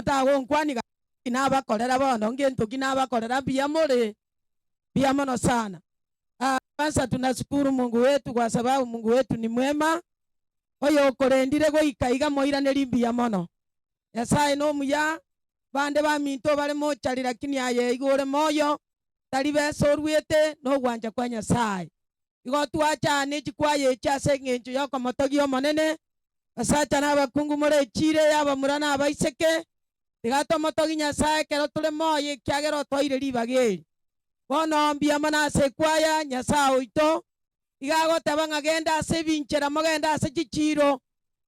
motago nkwani inabakorera bono ngento kinabakorera biamore biamono sana. Kwanza tunashukuru Mungu wetu kwa sababu Mungu wetu ni mwema. Oyo korendire goikaiga moiraneri biamono. Nyasaye no muya bande ba minto bare mochari lakini aye igore moyo tari besorwete no gwanja kwa Nyasaye. Igo twachane chikwaye chase ngencho yoko motogio monene. Asacha n'abakungu muri chire yaba murana abaiseke. Tigato motogi Nyasaye kero tule moye kyagero toire ribageri. Bono biamana se kwaya Nyasaye oito. Igago tabanga agenda ase binchera mogenda ase chichiro.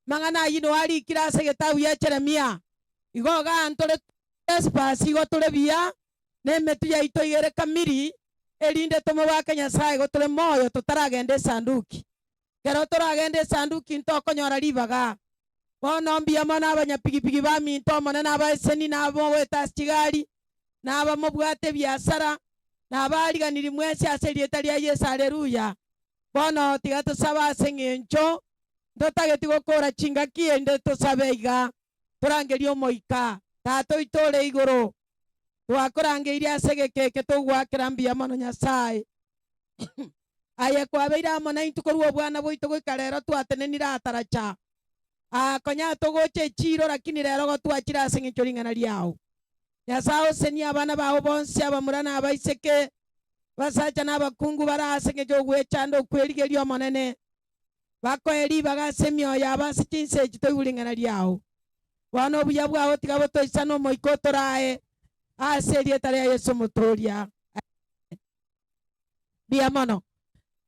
Mangana yino ali kirase getabu ya Jeremia. Igo ga antole espasi igo tule bia. Nemetu ya ito igere kamiri. Elinde tomo wake Nyasaye go tule moyo tutaragende sanduki. Kero turagende sanduki ntoko nyora ribaga. Bono biamana abanyapigipigi ba minto monene abaeseni nabo weta kigali. Naba mobwate biasara. Nabariganiri mwese ase rieta ria Yesu haleluya. Bono tigato saba sengencho ndotageti gukora chingaki ende tusabeiga turangerio moika tato itore igoro twakorangeire asegekeke tugwakira biamano Nyasaye. Aye kwabeira mona intukorwo bwana boito goikarero twatenenira ataracha konya togoche chiro lakini rero go twachira sengencho ringana riao. Nyasaye seni abana baho bonse abamurana abaiseke basacha n'abakungu barasengejo gwechando kwerigerio monene bakoeri bagasemio yabasi kinse kitoyulingana riao wano buya bwabo tigabo toisano moiko torae aserie tare ya Yesu mutoria biamono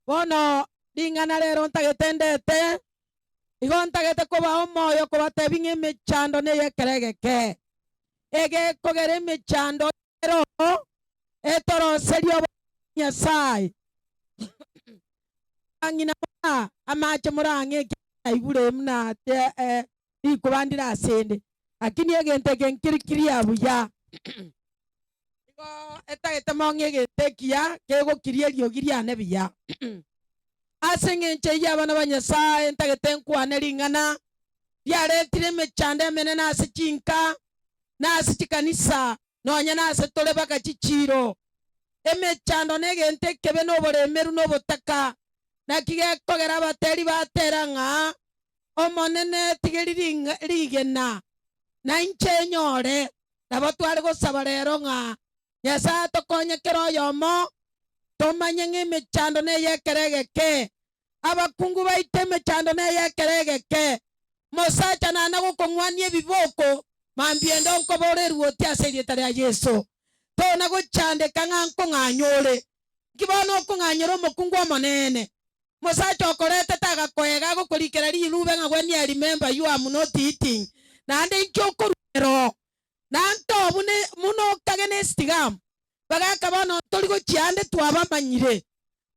bono lingana rero ntagetendete igo ntagete kuba omoyo kuba tebinge mechando ne yekeregeke ege kogere mechando ero etoro serio Nyasaye. Angina amache murange ibure mna ikubandira asende akini egente genkirikiri abuya igo etagete monge getekia kego kirierio giriane biya asengenche yabana ba Nyasaye entagete nkwane ringana yaretire mechande menene asichinka na asichikanisa nonya na asetole baka chichiro emechando negente kebe no boremeru no botaka nakige kogera bateri bateranga omonene tigeri rigena na inche nyore nabo twari gosaba rero nga Nyasaye tokonye kero yomo tomanye ng'emechando neyekeregeke abakungu baite emechando neyekeregeke mosacha nana gokong'wania ebiboko mambiendo nkoborerwa oti ase erieta ria Yesu tona gochandeka ng'anko ng'anyore kibono okong'anyora omokungu omonene mosacha okorete tagakoega gokorikera rirube ng'agweni I remember you am not eating nande inkio okorero nantobu ne muno kagene stigam bagaka bono tori gochiande twabamanyire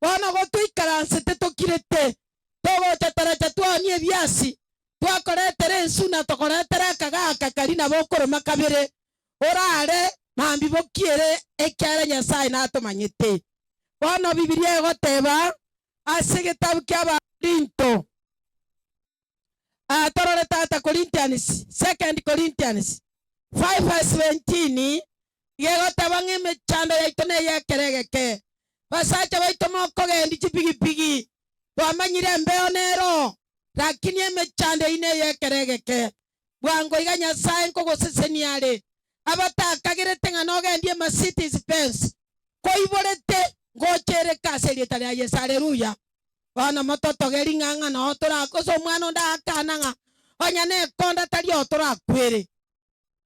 bono gotuikaransete tokirete togocha taracha twani ebiasi twakoretere ensuna tokoretere akagaka kari nabo okoroma kabere orare mambi bokiere ekyara Nyasaye natomanyete bono Biblia egoteba ase getabu kia Abakorinto torore tata Corinthians 2 Corinthians 5:17 gegoteba ng'emechando yaito neyekeregeke basacha baito mokogendi chipigipigi twamanyire mbeo nero lakini emechando ine yekeregeke bwango iga Nyasaye nkogoseseniare abatakagirete ng'ana ogendie Mercedes Benz koiborete ngochere kase rieta ria Yesu haleluya bana matotogeri ng'ang'ana otorakoso omwana ondakana ng'a onya nekonda tari otorakwere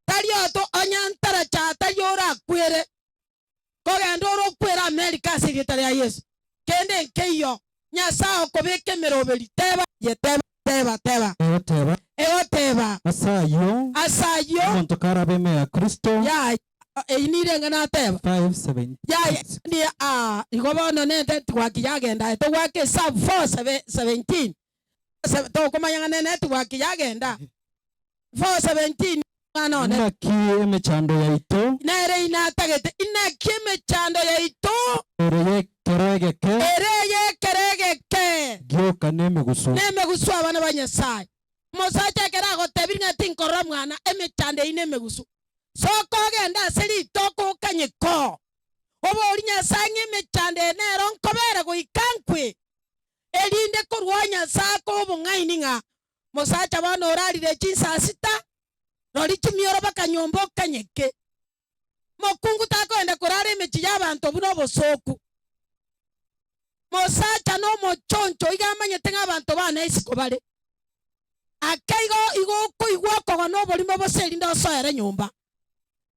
tari oto onya ntaracha tari orakwere kogenda orokwera Amerika ase rieta ria Yesu kende nkeiyo Nyasaye okobeka emeroberi teba teba egoteba asayo omonto karabe eme ya Kristo ya einire ng'ana teba 5:17 ya ni igo bono nende twaki yagenda togwake sub 4:17 tokomanya ng'ana ne twaki yagenda 4:17 ng'ana ne inaki emechando yaito nere inatagete inaki emechando yaito ere yekeregeke gioka gioka nemegusu abana ba Nyasaye Mosacha kera gotebiri ngati nkorora mwana emechande ine megusu soko genda seri toko kanyeko obori Nyasaye emechande nero nkobere goikankwe erinde korwanya sako obung'aini ng'a mosacha bono orarire chinsa sita rori chimioro bakanyombo kanyeke mokungu takoenda korara emechi y'abanto buna obosoku mosacha no mochoncho iga amanyete ng'abanto bana isiko bare akaigo igokoigwa okogona oborimo boseri ndosoere nyomba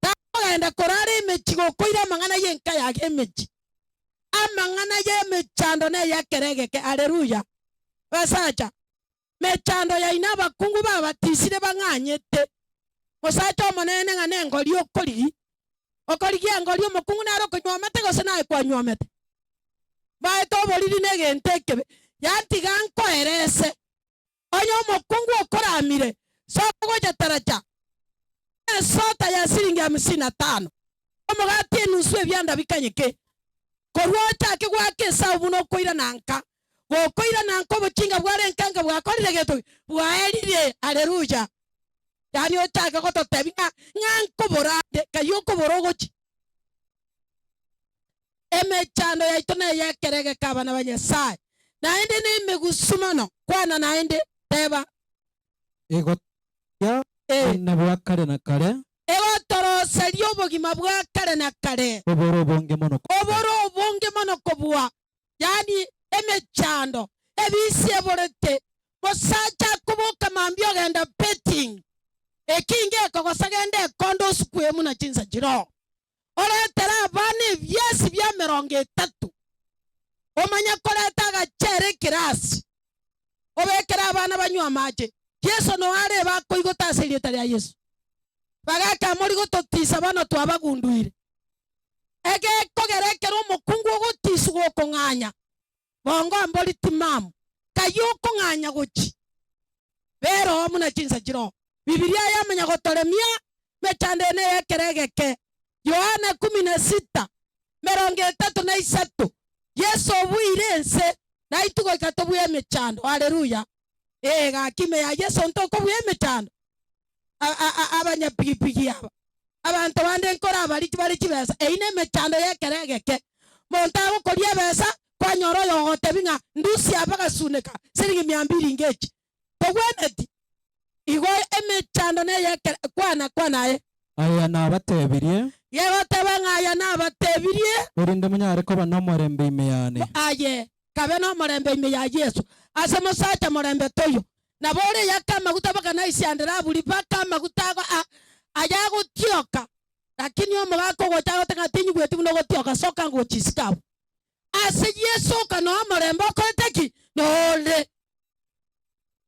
takogenda korara emechi gokoira amang'ana yenka yage emechi amang'ana y'emechando neyakeregeke aleluya basacha mechando yaina abakungu babatisire bang'anyete mosacha omonene ng'a nengori okorigia ngori omokungu naro okonywomete gose naye kwanywomete baete oboriri na egento ekebe yatiga nkoerese onye omokungu okoramire sokogocha taracha esota ya siringi 55 omogati enusu ebianda bikanyeke korwa ochake gwake esau buna okoira nanka gokoira nanka obochinga bwarenkanga bwakorire geto bwaerire aleluya yani ochake gototebi ng'a nkoborande kai okobora ogochi emechando yaito neyekeregeka abana ba Nyasaye naende nemegusu mono kwana naende teba egotia na bwa kare na kare egotoroseria obogima bwa kare na kare oboro obonge mono kobua yani emechando ebisi eborete mosacha kuboka mambi ogenda petting ekinge ekogosa gende ekondo osukwemu na chinsa chiro oretera abana ebyasi bya 30 omanya koreta agachere kirasi obekera abana banywa amache Yesu no areba koigota asirieta rya Yesu bagaka muri gototisa bano twabagunduire ege kogerekera omokungu ogotisu gokong'anya bongo mbori timamu kayo kong'anya gochi bero muna chinsa chiro Biblia yamenya gotoremia mechande ne yekeregeke Yohana 16:33 Yesu obuire nse na itugo ikatobwe emechando haleluya gakime ya Yesu ntoko bwe emechando abanyapigipigi aba abantu bande nkora abari kibesa eine emechando yekeregeke monta gokoria besa kwanyoro yogote binga ndusi abagasuneka siringi 200 ngechi togweneti igo emechando ne yekere kwana aya nabatebirie yegoteba ng'aya nabatebirie orinde munyare koba no morembe imeyane aye kabe no morembe ime ya Yesu ase mosacha morembe toyo na bore yakama gutabaka na isiandera buri baka magutago aya gutioka lakini omo gako gotago tangatinyi bwetu no gutioka soka ngochisikabo ase Yesu kana morembe koteki nole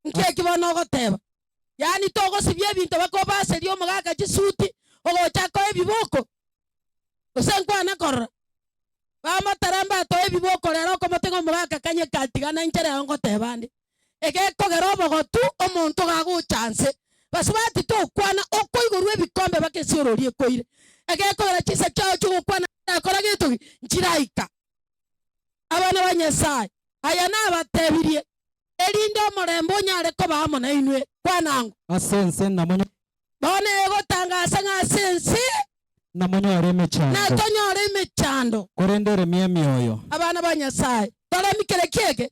nke kibono goteba yani togo sibye bintu bakoba serio mogaka chisuti ogochako ebiboko osenkwana korora bamataramba to ebiboko rero komotengo mogaka kanye katigana inchere ngotebande egekogera obogotu omonto gaguchanse basubati tokwana okoigorwa ebikombe bakesiororie koire egekogera chisa chao chugukwana akora gitu nchiraika abana ba Nyasaye aya nabatebirie erinde omorembe onyare koba amo na inwe kwanango asense namonyo bone egotangasa ng'asense namonyore emechando natonyore emechando korendere mioyo abana ba Nyasaye tore mikere kiege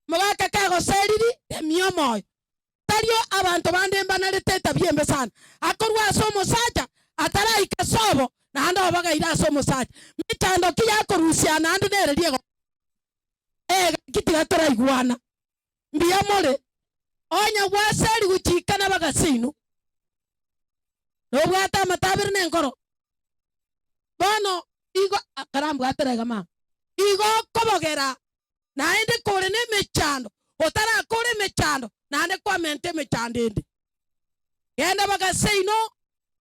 mogaka kagoseriri emiomoyo tario abantu bande mbanarete biembe sana akorwa ase omosacha ataraika sobo nando obagaira ase omosacha mechando kiyakorusiana nandi nereriego kitiga toraiguana mbia more onya gwaseri guchikana bagasinu nobwata amatabiri nenkoro bono igo akarambu aterega ma igo kobogera naende kore nemechando otara kore mechando naende kwamente mechando ende genda bagasinu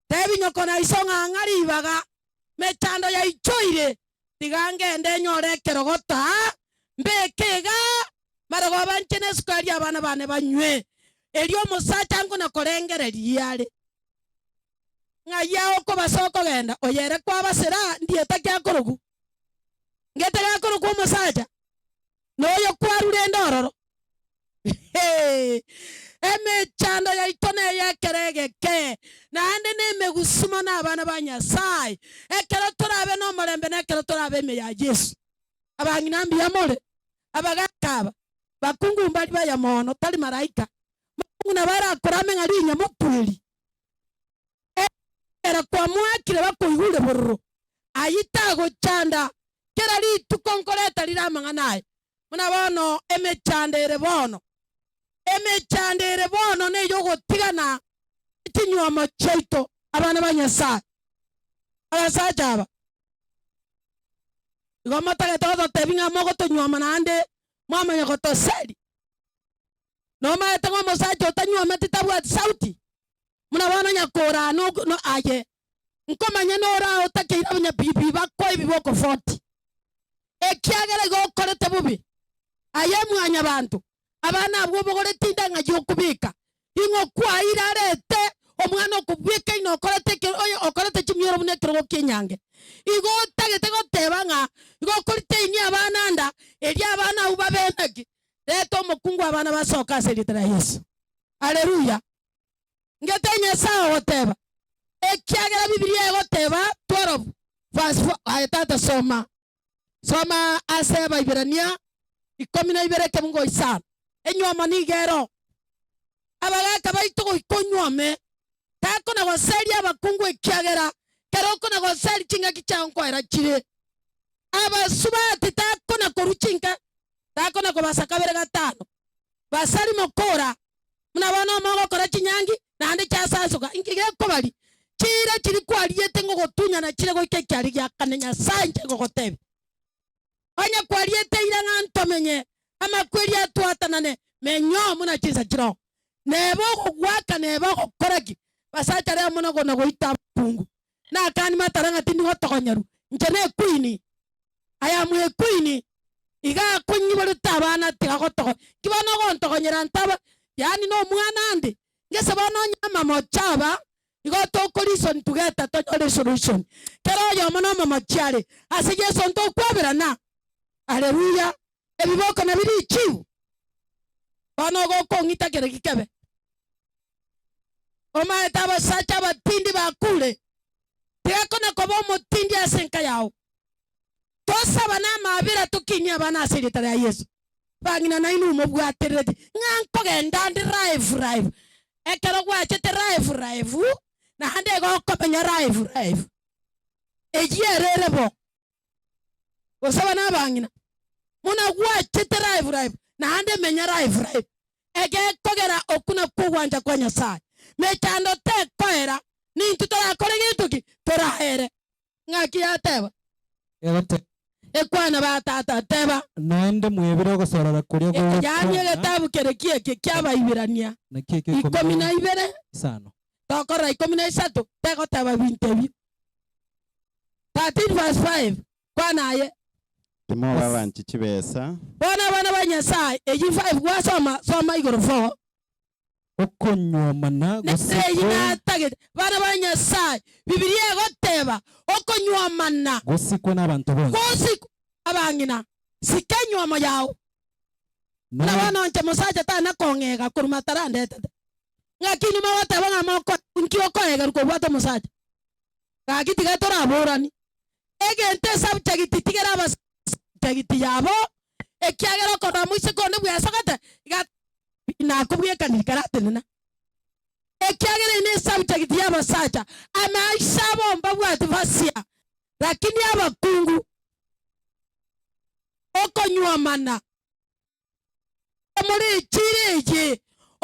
tebi nyoko na isonga ngari baga mechando ya ichoire tigangende nyore kerogota mbekega marago banchene sukari abana bane banywe elio mosacha ngo na korengereria ale ngaya oko basoko genda oyere kwa basera ndieta kya korogu ngete ga korogu mosacha noyo kwarure ndororo emechando yaitone yekeregeke naende nemegusimo n'abana ba Nyasaye ekero torabe n'omorembe nekero torabe eme ya Yesu abang'ina mbiyamore abagakaba bakungu mbali baya mono tali maraika muna barakorame ng'arinya motweri era kwa mwakire bakoigure bororo ayitago chanda kera rituko nkoreta riramanga naye muna bono emechandere bono neyo gotigana ekinyuamo kyaito abana ba Nyasaye abasaja aba igo motagete gototebi ng'amo gotonyuoma naende mwamanya gotoseri nomaete ng'a omosacha otanyuomete tabwati sauti muna bono nyakora no aye nkomanya nora otakeire abanyabibi bakwa ebi boko 40 ekiagera gokorete bubi aye mwanya bantu abana abwo bogorete indanga yokubika ingo kwaira arete omwana okubika ino okorete chimyoro bunekero gokinyange igo tagete goteba ng'a igo korite ini abana nda eri abana uba benagi leto omokungu abana basoka aseritera Yesu haleluya ngete Nyasaye goteba ekiagera Biblia egoteba 12 verse 4 ayetata soma ase Baiberania 12 kemungo isano enyuoma nigero abagaka baito goikonyuome takona goseri abakungu ekiagera keroko na goseri chinga kichanko era chire abasubati takona koruchinga takona kobasaka bere gatano basari mokora muna bana mogo kora chinyangi nande chasasoka ingige kobali chira chiri kwariete ngo gotunya na chire goike kyari gya kanenya sanje ngo gotebe anya kwariete iranga ntomenye ama kweri atwatanane menyo muna chiza chiro nebo gwaka nebo gokoraki basacha re muno gono goita pungu na kani mataranga tindi gotokonyeru njene kwini aya mwe kwini iga kunyiboro tabana tiga gotoko kibano gontokonyera ntaba yani no mwana ande ngese bano nyama mochaba igo to collision together to solution kero yo mono mama chiare ase Yesu nto kwaberana haleluya ebiboko na biri chiu bano go kongita kere kikebe oma etaba sacha batindi bakule tekona kobo motindi asenka yao tosaba na mabira tukinya bana asiritara Yesu bangina na inu mobwaterete nganko genda ndi live ekero gwachete live na hande go kopenya live ejiererebo osaba na bangina muna gwachete live na hande menya live ege kogera okuna kugwanja kwa Nyasaye mechando te koera ni tutora korege tuki torahere ngaki ateba egote ekwana batata teba naende mwebire gosorora kuria go yani getabu kerekie kyaba ibirania na keke 12 sano tokora 13 tego taba bintebi 13 verse 5 kwana aye timo babanchi chibesa bana ba Nyasaye eji 5 gwasoma soma igoro 4 okonyuomana gosikwe tagete bana ba Nyasaye Biblia egoteba okonyuomana gosikwe n'abantu bonse gosikwe abangina sikanyuomo yao na bana onche musacha tana kongega kuruma tarande tete ngakini mawateba ngamoko nkio koega ruko bwata musacha gagiti gatora borani egente subject tigera bas tagiti yabo ekiagera kona muise kone bwasakata na kubwe kanikarate nina ekiagera ni subject yabo sacha amaisha bomba bwati vasia lakini abakungu okonyuamana muri chireje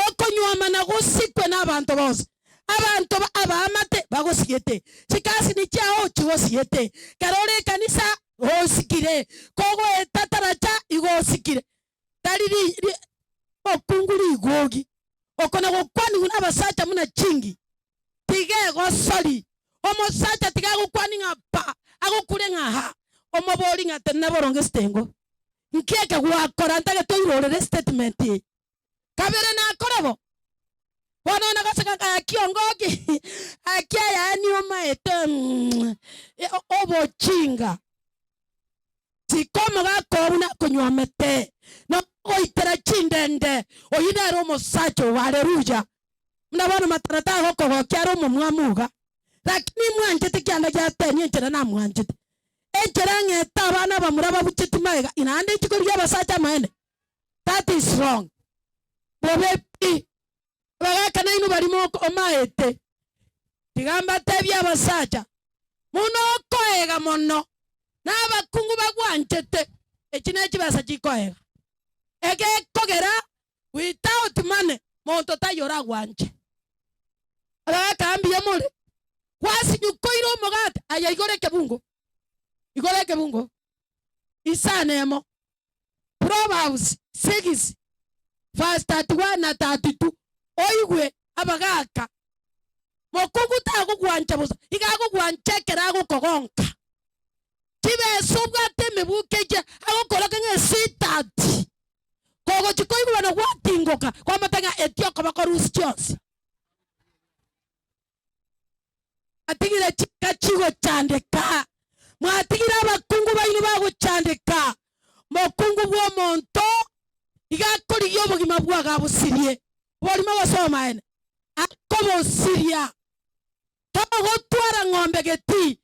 okonyuamana gosikwe n'abantu bose abantu abamate bagosigete sikasi ni cyao cyogosiete karore kanisa hosikire kogo etataracha igosikire tariri okunguri igogi okona gokwani una basacha muna chingi tige gosori omosacha tige gokwani ngapa agokure ngaha omobori ngatena boronge stengo nkieke gwakora ntage toirorere statement kabere na korabo wana na gasaka ka kiongogi akia yani omaete obo chinga sikoma gakobuna konywamete no goitera chindende oyinero omosacho. Haleluya. Mnabona matarata gokogokia aro omomwamuga lakini mwanjete kianda giatenie enchera na mwanjete enchera ng'eta abana bamura babucheti maega inande chikori abasacha maene. That is wrong. Bobepi bagakana inu barimo omaete tigamba tebya abasacha muno koega mono n'abakungu bagwanjete ekine kibasa chikoega ege kogera without money monto tayora gwanje abakambiye mole kwasi nyukoiro omogate aya igoreke bungo isanemo Proverbs 6 verse 31 na 32 oigwe abagaka mokungu tagugwanja busa igagugwanchekera gukogonka tibesubwate mebukeje agokoroka ng'esitati kogo chikoigwa na gwatingoka kwa matanga etioko bakorusi chionsi atigire chikachigo chandeka mwatigira abakungu baino baguchandeka mokungu bw'omonto igakori y'obogima bwagabusirie borimo gosoma ene akobusiria togotwara ng'ombe geti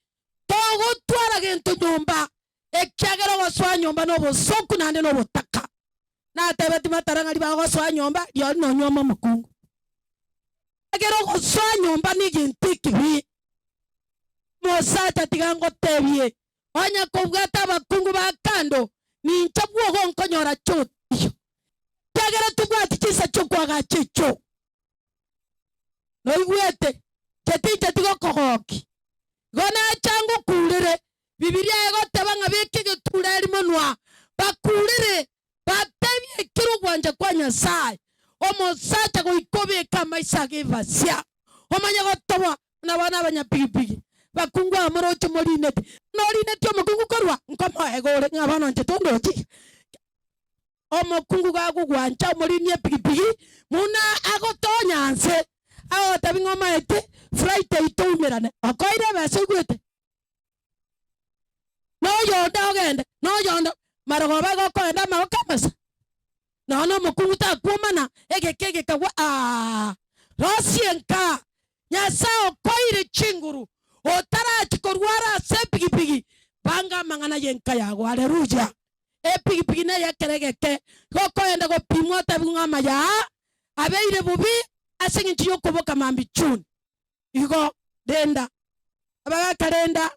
togotwara gento nyomba ekiagera goswa nyomba n'obosoku nande n'obotaka natebeti matarang'ari bagoswa nyomba riori nonyoma omokungu egera goswa nyomba ni gintu kibi mosacha tiga ngotebie onya kobwata abakungu ba kando nincha bwogo nkonyora chotio kiagera tubwati chisa chokwaga chicho noigwete chetiche tigokogoki gona changu kurire bibilia egoteba ng'abeke getureri monwa bakurire batebie kirugwanja kwa Nyasaye omosacha goikobeka maisa gevasia omanya gotobwa nabana abanyapigipigi bakungu amoroche morineti norineti omokungu korwa nkomoegore ng'abana nchetondochi omokungu gagugwanja omorinie pigipigi muna agotonyanse agotabi ng'omaete Friday toumerane okoire besa igwete noyonda ogende noyonda marogoba gokoenda magokamasa nono omokungu takuomana egeke kagwa rosienka Nyasaye okoire chinguru otarachikorwara ase pigipigi banga mang'ana yenka yago. Haleluya. Epigipigi na yekeregeke gokoenda gopimwa tabi ng'ama ya abeire bubi ase ng'inchi yokoboka mambi chuni igo denda abakarenda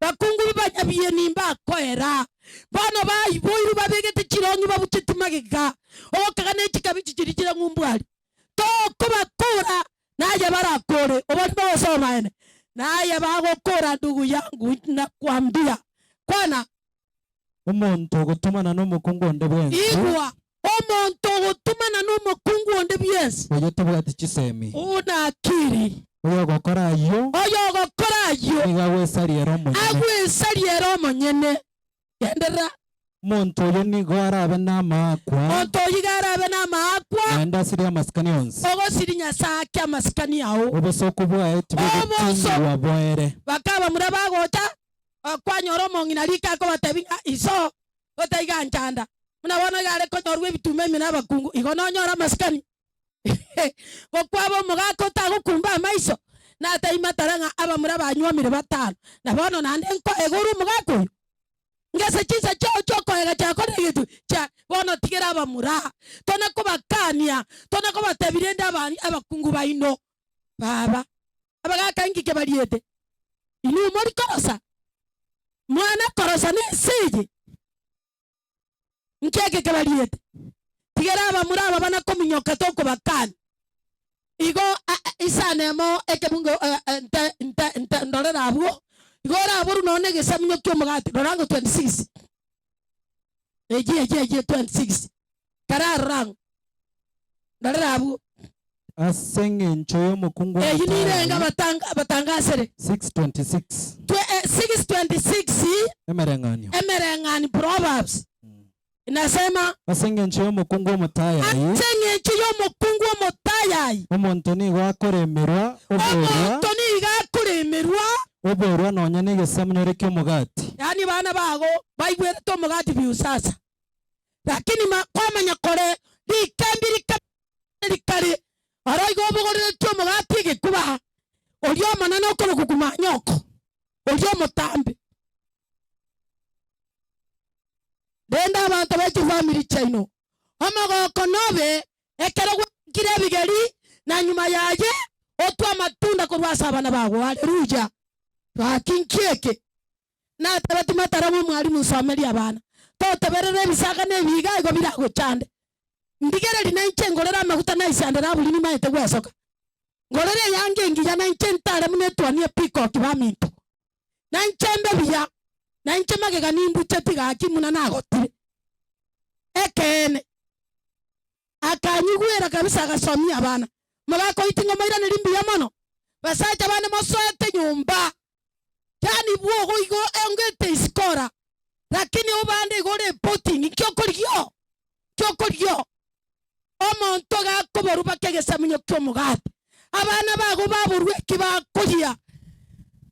bakungu banyabiye nimba koera bano boiru babegete chirongi babucheti magiga okagane chikabichi chirichira ng'umbwali tokobakora naye barakore obandi bagosoma ene naye bagokora ndugu yangu nakwambia kwana omonto gotumana n'omukungu onde bwensi igwa omonto gotumana n'omukungu onde bwensi oyo tobwati chisemi una akiri oyo gokorayo agwesariera omonyene genderera omonto oyo nigo arabe n'amakwa monto oyo garabe n'amakwa naende asiri amasikani onsi ogosiri Nyasaye ake amasikani ao obosoku bwaye tibogotingwa boere bakaba mura bagocha kwanyora omong'ina rika akobatebi iso otaiga nchanda munabona gare konyorwa ebitume emi n'abakungu igo nonyora amasikani gokwaba omogaka otagokumba amaiso nataimatarang'a abamura banywamire batano nabono nande nkoegora omogaka oyo ngese chisa chao chokoega chakore gitu cha bono tigera abamura tona kobakania tona kobatebire nda abani abakungu baino baba abagaka ngike bariete inu mori korosa mwana korosa nesije nkeke kebariete tigera abamura abana kominyoka toko bakani igo isanemo ekebungo ndorera abwo igora aburu none gesaminyo kyomugati rorango 26 eje 26 kararango ndorera abwo asenge encho y'omukungu eyinirenga batangasere 6:26 6:26 emerengani Proverbs inasema asenge encho y'omukungu omutayayi asenge encho y'omukungu omutayayi omonto nigo akoremerwa oborwa nonya n'egesamunyo ky'omugati yani bana bago baigwerete omugati biusasa lakini makomanya kore likembiri likari araigo bogorere tyo mugati gikuba olio manana okoro kuguma nyoko olio mutambi denda abantu bechi family chaino amagoko nobe ekero gwikire bigeri na nyuma yaye otwa matunda kurwasa abana bago haleluya twakinkieke na tabati mataramu mwalimu someri abana toteberere bisaga nebiga igo biraguchande ndigereri nanche ngorera amaguta naisandera buli ni maite gwesoka ngorere yange ngiya nanche ntare munetwanie peacock baminto nanche mbebiya nanche magega nimbuche tigaki muna nagotire ekene akanyigwera kabisa agasomia abana mabako itingo mairane limbiya mono basacha bana mosoete nyumba yani bwogo igo engete iskora lakini ubande gore reporting kyokoryo omonto gakoboru bakegesaminyo kyomugati abana bago baburwe kibakugia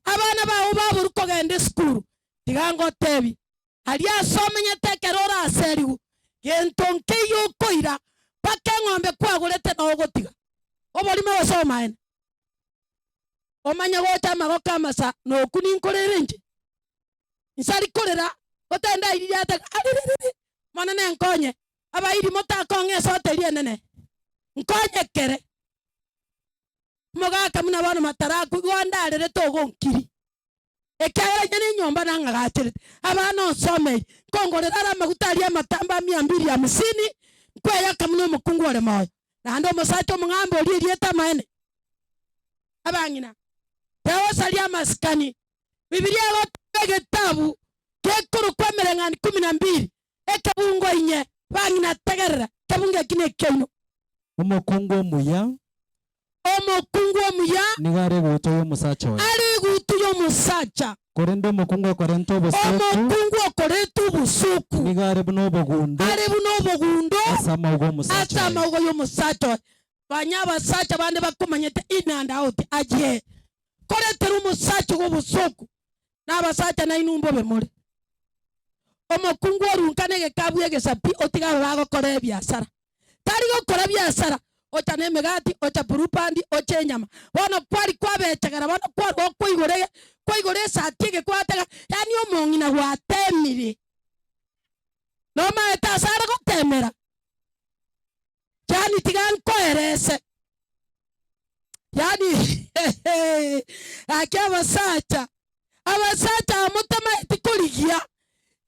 abana bago baburu kogende skuru tigango tebi ali asomenya tekerora aserigu gentonke yokoira pake ng'ombe kwagurete no gotiga oborimo osoma ene omanya gota magoka amasa no kuninkorere nje insari korera gotenda iri yata mana ne nkonye aba iri motakonge sote iri nene nkonye kere mogaka muna bana mataraku gwandarere togonkiri ekaya nyene nyomba nangagachire abana osome kongorera ara magutari amatamba 250 kweya kamuna mukungu ole moyo nando mosacho mungambo iri rieta maene abangina tawo salia maskani Biblia yote gitabu kekuru kwemere ngani 12 ekabungo inye bangina tegerera kabunga kine keno omokungu omuya nigare guto yo musacha we ari guto yo musacha korende omokungu okorente obusuku nigare buno bogundo ari buno bogundo asama ugo yo musacha banya basacha bande bakomanyete in and out aje korete umusacha go busuku nabasacha na inumbo bemore omokungu orunkane gekabwe gesapi otiga bago kore biasara tari go kore biasara ocha nemegati ocha purupandi ocha nyama bono kwari kwabechagara bono kwaro koigore satige kwatega yani omongina gwatemire no maeta sara gotemera yani tigan koerese yani abasacha amutama etikoligia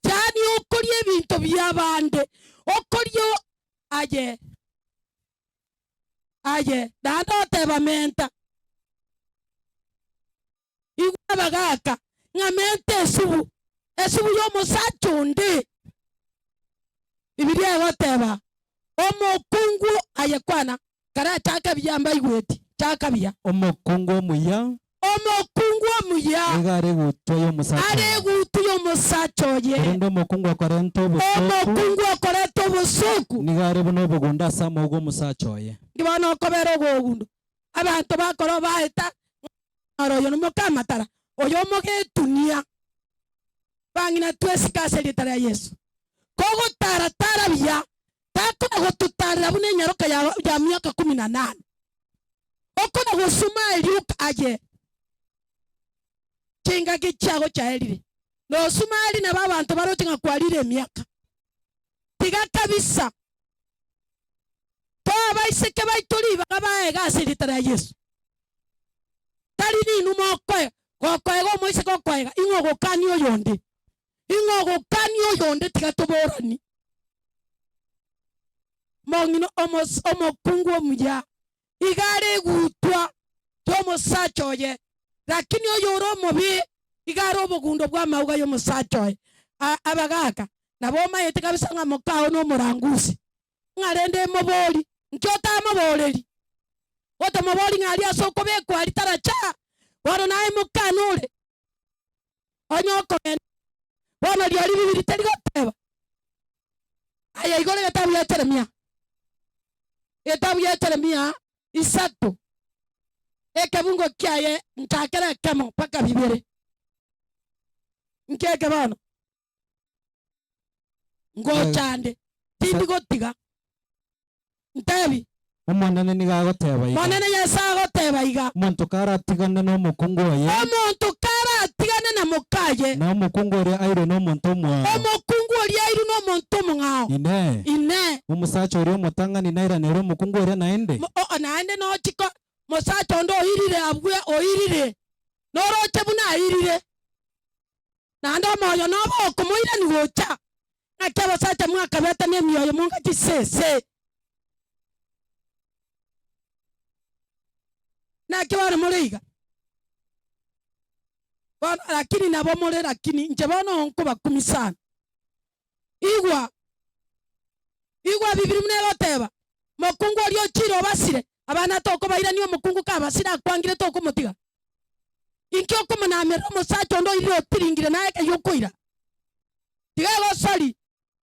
yani okorie ebinto byabande okorio aye dando tebamenta igwa bagaka ngamente esubu yo musacha ndi Biblia goteba omokungu ayekwana kara chaka byamba igweti chaka bya omokungu omuya nigare guto yo musacha oye korende omokungu okorente obusuku nigare buno bogunda asama ugo musacha oye ngibana okobera ogogundo abantu bakoro baeta aroyo nomokamatara oyo mogetunia bangina twesikase litara Yesu kogo taratara bya tako gotutara bune nyaroka ya miaka 18 okona gusuma eliuka aje kinga gichago chaelire no sumali na babantu barotinga kwalire miaka tiga kabisa to baiseke baituri bagabae gase litara Yesu tari ni numo kokoego moise kokoega ingogo kanio yonde tiga toborani mongino omokungu omuya igare gutwa tomusacha oye lakini oyoro mobi igare obogundo bwa mauga yo musacha oye abagaka nabo mayete kabisa ngamokao no murangusi ngarende mobori nkyota moboreri oto mobori ngari asoko beko ali taracha waro nae mukanure onyoko bono lyari bibiri tari goteba aya igore gatabu ya Yeremia 3 ekabungo kyaye ntakera kamo paka bibere nkeke bano ngochande tindi gotiga ntebi omonene nigagoteba iga monene Nyasaye agoteba iga omonto karatigane n'omokungu oye omonto karatigane na mukaye na omokungu oria aire n'omonto omwao omokungu oria airu n'omonto omong'ao ine omusacha oria omotang'ani nairanere omokungu oria naende naende nochiko mosacha onde oirire abwe oirire noroche buna airire naende omoyo noba okomoirani gocha ng'aki abasacha mwakabeta n'emioyo mongaki sese naki bono more iga bono lakini nabo more lakini nche bono nkobakumi sana igwa bibiri muna egoteba mokungu oria ochire obasire abana tokobairania omokungu kabasire akwangire tokomotiga inki okomonamerera omosacha onde oirire otiringire naye kaiyo okoira tiga egosori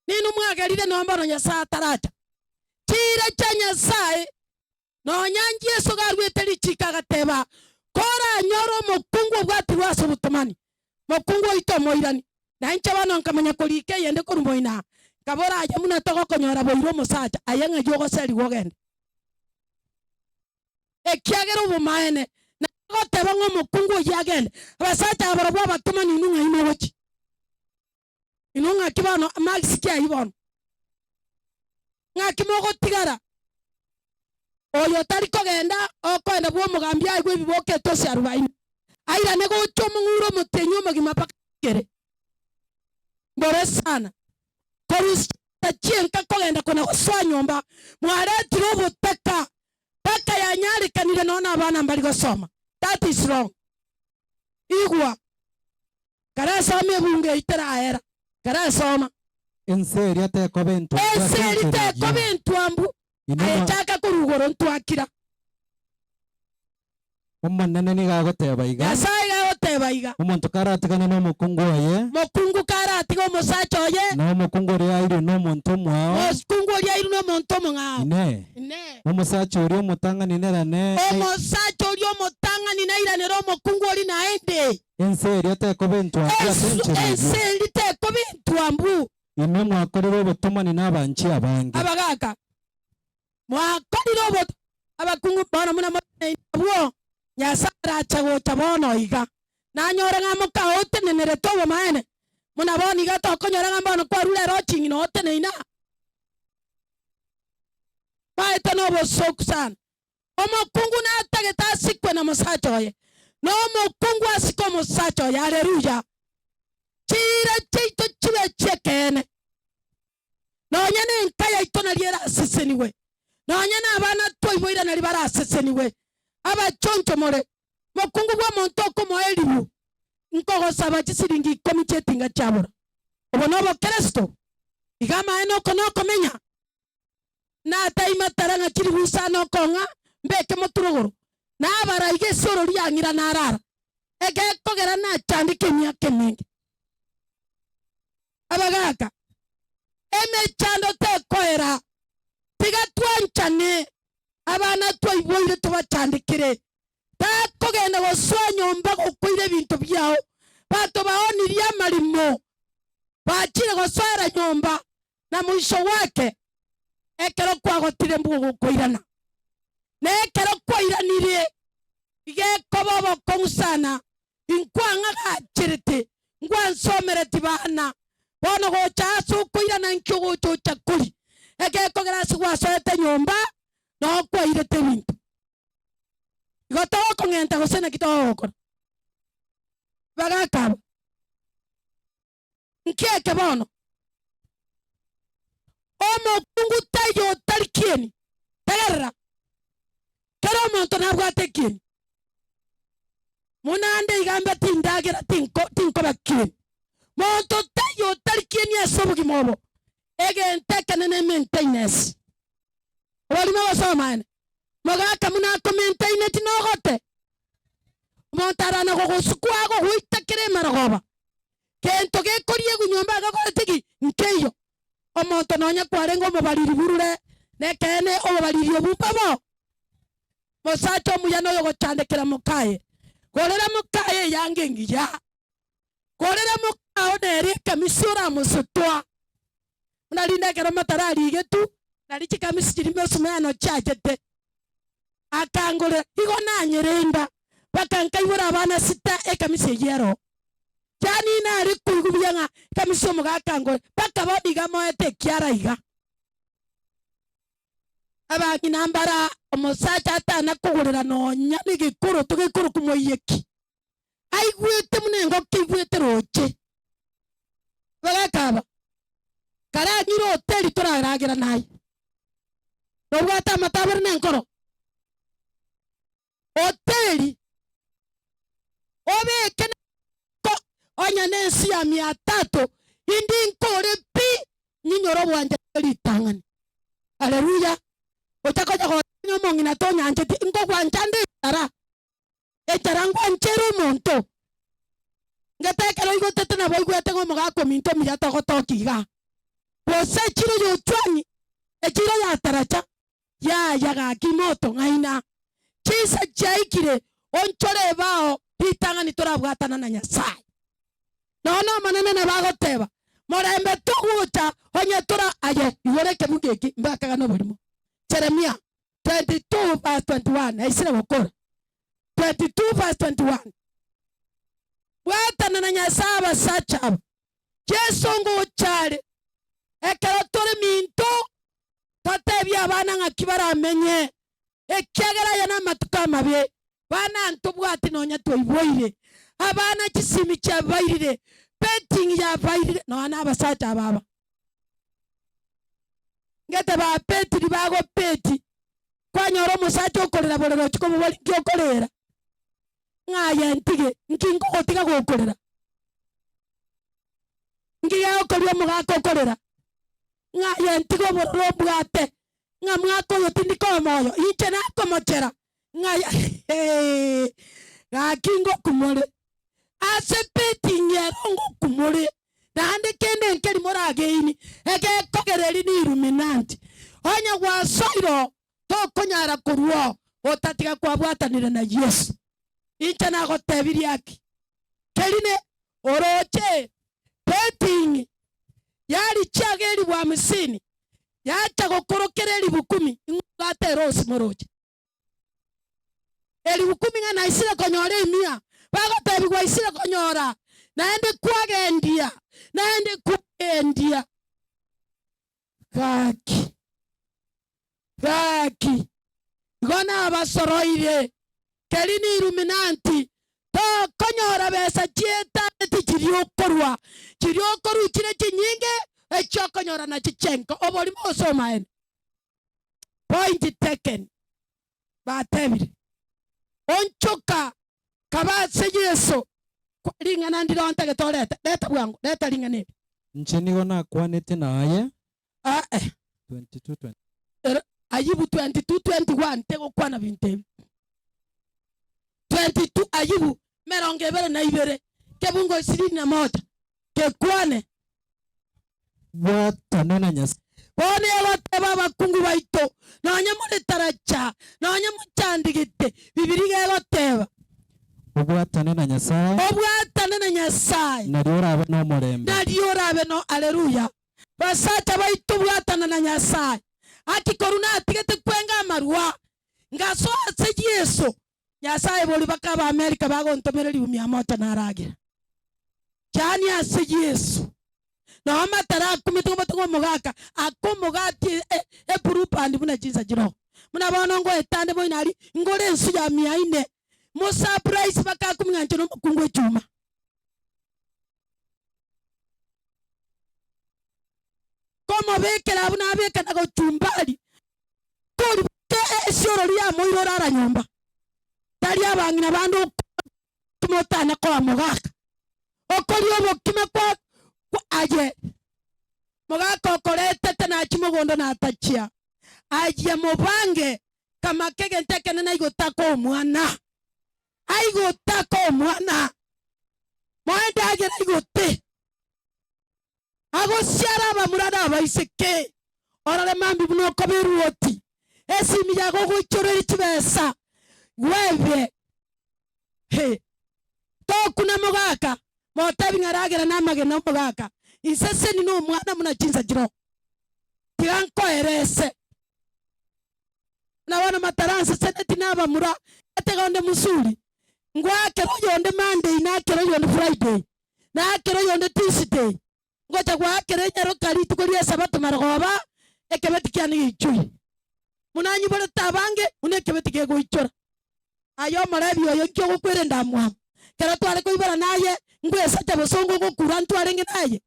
ninu mwagerire nombono Nyasaye ataracha chire cha Nyasaye nonyanji Yesu garwete richika agateba kora nyoro omokungu obwatirwe ase obotomani mokungu oito omoirani nainche bono nkamanya korika yende korumoina kabora aye muna togokonyora boiro omosacha aye ng'ayo ogoseriwa ogende ekiagera obomaene nagoteba ng'a omokungu oyo agende abasacha abarobwo abatomani inu ng'ai mogochi inu ng'aki bono amagisi kiai bono ng'aki mogotigara oyo tari kogenda okoenda bwa omogambi aigwa ebibokete ase 40 airane gocha omong'uro omotenyi omogima paka kere mbore sana korusta chienka kogenda kona gosoa nyomba mwaretire oboteka paka yanyarikanire nona abana mbari gosoma that is wrong igwa karasoma ebunge iteraera karasoma enseri atekoba entu enseri tekoba entwambu ayechaka korugoro ntwakira omonene nigagoteba iga Nyasaye gagoteba iga omonto karatigane n'omokungu oye mokungu karatiga omosacha oye na omokungu oria aire n'omonto omwao mokungu oria airu n'omonto omong'ao ine omosacha oria omotang'ani nerane omosacha oria omotang'ani nairanere omokungu ori naende enseri atekoba entwambu enseri tekoba entwambu ime mwakorire obotomani n'abanchi abange abagaka mwakorire oboto abakungu bono muna bwo Nyasaye aracha gocha bono iga nanyore ng'a mokao otenenerete obomaene muna bono iga tokonyora ng'a bono kwarure roching no oteneina baete nobosoku sana omokungu natagete asikwe na mosacha oye no omokungu asike omosacha oye aleluya chire chaito chibe chiekene nonya nenka yaito nari eraseseniwe nonya nabana twaibwa nari baraseseniwe abachonchomore mokungu bwa monto okomoa elimu nkogosaba chisiringi 10 chetinga chabora obo nobo Kristo iga maene oko nokomenya nataima taranga chiri busa nokong'a mbeke moturogoro nabara ige soro riang'ira narara egekogera nachandike emyaka emingi abagaka emechando tekoera tiga twanchane abana twaibwoire tubachandikire takogenda goswa nyomba gokoire ebinto byao bato baonirie amarimo bachire goswara nyomba na mwisho wake ekero kwagotire mbugo gokoirana na ekero kwairanire igekoba obokong'u sana inkwang'a gachirete ngwansomereti bana bono gocha ase okoirana nkio gocha ocha kori egekogera ase gwasoete nyomba nokwairete ebinto igo togokong'enta gose naki togokora bagakaba nkieke bono omokungu tayo tari kieni tegerera kero omonto nabwate kieni munande igambe tindagera tinkoba kieni monto tayo tari kieni ase obogima obo egentekane ne maintenance obalimo basomane mogaka muna maintenance nogote omonto arana gogosukwago goitakera emaragoba kento gekorie gunyomba agakoretigi nkeiyo omonto nonya kwarenga omobariri burure nekene omobariri obumba bo mosacha omuyana oyo gochandekera mokaye gorera mokaye yange ngiya gorera mokao nere ekamisi oramusutwa Munalinda kero matarali getu nalichi kamisi chilime sumeno chachete akangole igo nanyerenda paka nkaibura abana sita ekamisi yero jani na ari kuigubyanga kamisi omugakangole paka bodiga moete kiara iga abangi nambara omusacha atana kugurira nonya nigikuru tugikuru kumoyeki aigwete munengo kigwete roche bagakaba karanyiro hoteli turaragira nayi nobwata matabere nenkoro hoteli obeke ko onya nensi ya 300 indi nkore pi nyinyoro bwanje litangani haleluya utakoja ko nyomongi na to nyanje ngo gwanjande tara etarangwa nchero monto ngatekero igotete na boigwete ngo mugako minto miyata gotokiga bose chiro yo twani echiro ya taracha ya ga kimoto ngaina chisa chaikire onchore bao hitangani turabwatana na Nyasaye nono manene na bagoteba morembe tugucha onye tura aye iworeke mugeki mbaka gano burimo Jeremia 22:21 aisira bokora 22:21 watana na Nyasaye basacha Yesu ngo chale ekero tore minto tatebya abana ngakibara amenye ekyagera yana matuka mabe bana ntubwati nonya toiboire abana kisimi kyabairire petting ya bairire no ana basacha baba ngete ba peti libago peti kwanyoro musacha okorera borero chiko boli kyokorera ngaya ntige nkingo otiga gokorera ngiya okoryo mugako okorera ngaya ntigo borero bwate ngamwako yotindiko moyo iche na komochera ngaya gakingo kumore ase peti nyerongo kumore nande kende nkeri morageini ege kogereri ni ruminanti onya gwa soiro to konyara kuruo otatiga kwabwatanire na Yesu icha na gotebiri yaki kerine oroche petting yari chageri bwa misini yacha gokorokereri bukumi ngate rose moroche eri bukumi ngana isira konyore imia bagotebi gwa isira konyora naende kwagendia gaki gona abasoroire kelini iluminanti to konyora besa chieta tikiriokorwa kiriokoru kire kinyinge echo konyora na chichenko oboli mosoma en point taken batebire onchoka kabase Yesu lingana ndironta getoreta leta bwangu leta lingana nchini gona kwanete naye 22:20 Ayibu 22:21 tego kwana binte 22 Ayibu meronge bere na ibere kebungo 21 kekwane watana na Nyasaye bone abate baba kungu baito nonya muri taracha nonya muchandigite bibiri gegoteba obwatane na Nyasaye nariora no morembe nariora no haleluya basacha baito bwatana na Nyasaye ati koruna atigete kwenga marua ngaso ase Yesu Nyasaye boli bakaba America bagontomereri 100 naragira cyani ase Yesu no matara kumitugo mugaka akomugati epurupandi buna jinza jiro muna bono ngo etande mo inari ngore nsu ya 400 mo surprise bakakumwancho no mukungwe chuma komo bekera buna bekana go chumbali kuri te esoro lya moiro rara nyomba tali abangina bandu kumotana kwa mugaka okori obokime kwa aje mugaka okorete tena chimogondo na atachia aje mubange kama kege ntekene na igotako omwana aigotako omwana mwende aje na igote agosiara bamurada abaiseke orale mambi buno koberuoti esimi yago gochoreri chibesa gwebe to kuna mugaka motabi ngaragera namage no mugaka isese ni no mwana muna chinza jiro tiganko erese na wana mataransa seneti naba mura ategonde musuri ngwa kero yonde Monday na kero yonde Friday na kero yonde Tuesday ngoja kwa kero nyaro kali tukolia sabato margoba ekebeti kyani ichui munanyi bole tabange unekebeti kego ichora ayo marabi oyo nkyo gukwere ndamwa kero twale ko ibara naye ngwesa tabosongo gukura ntwarenge naye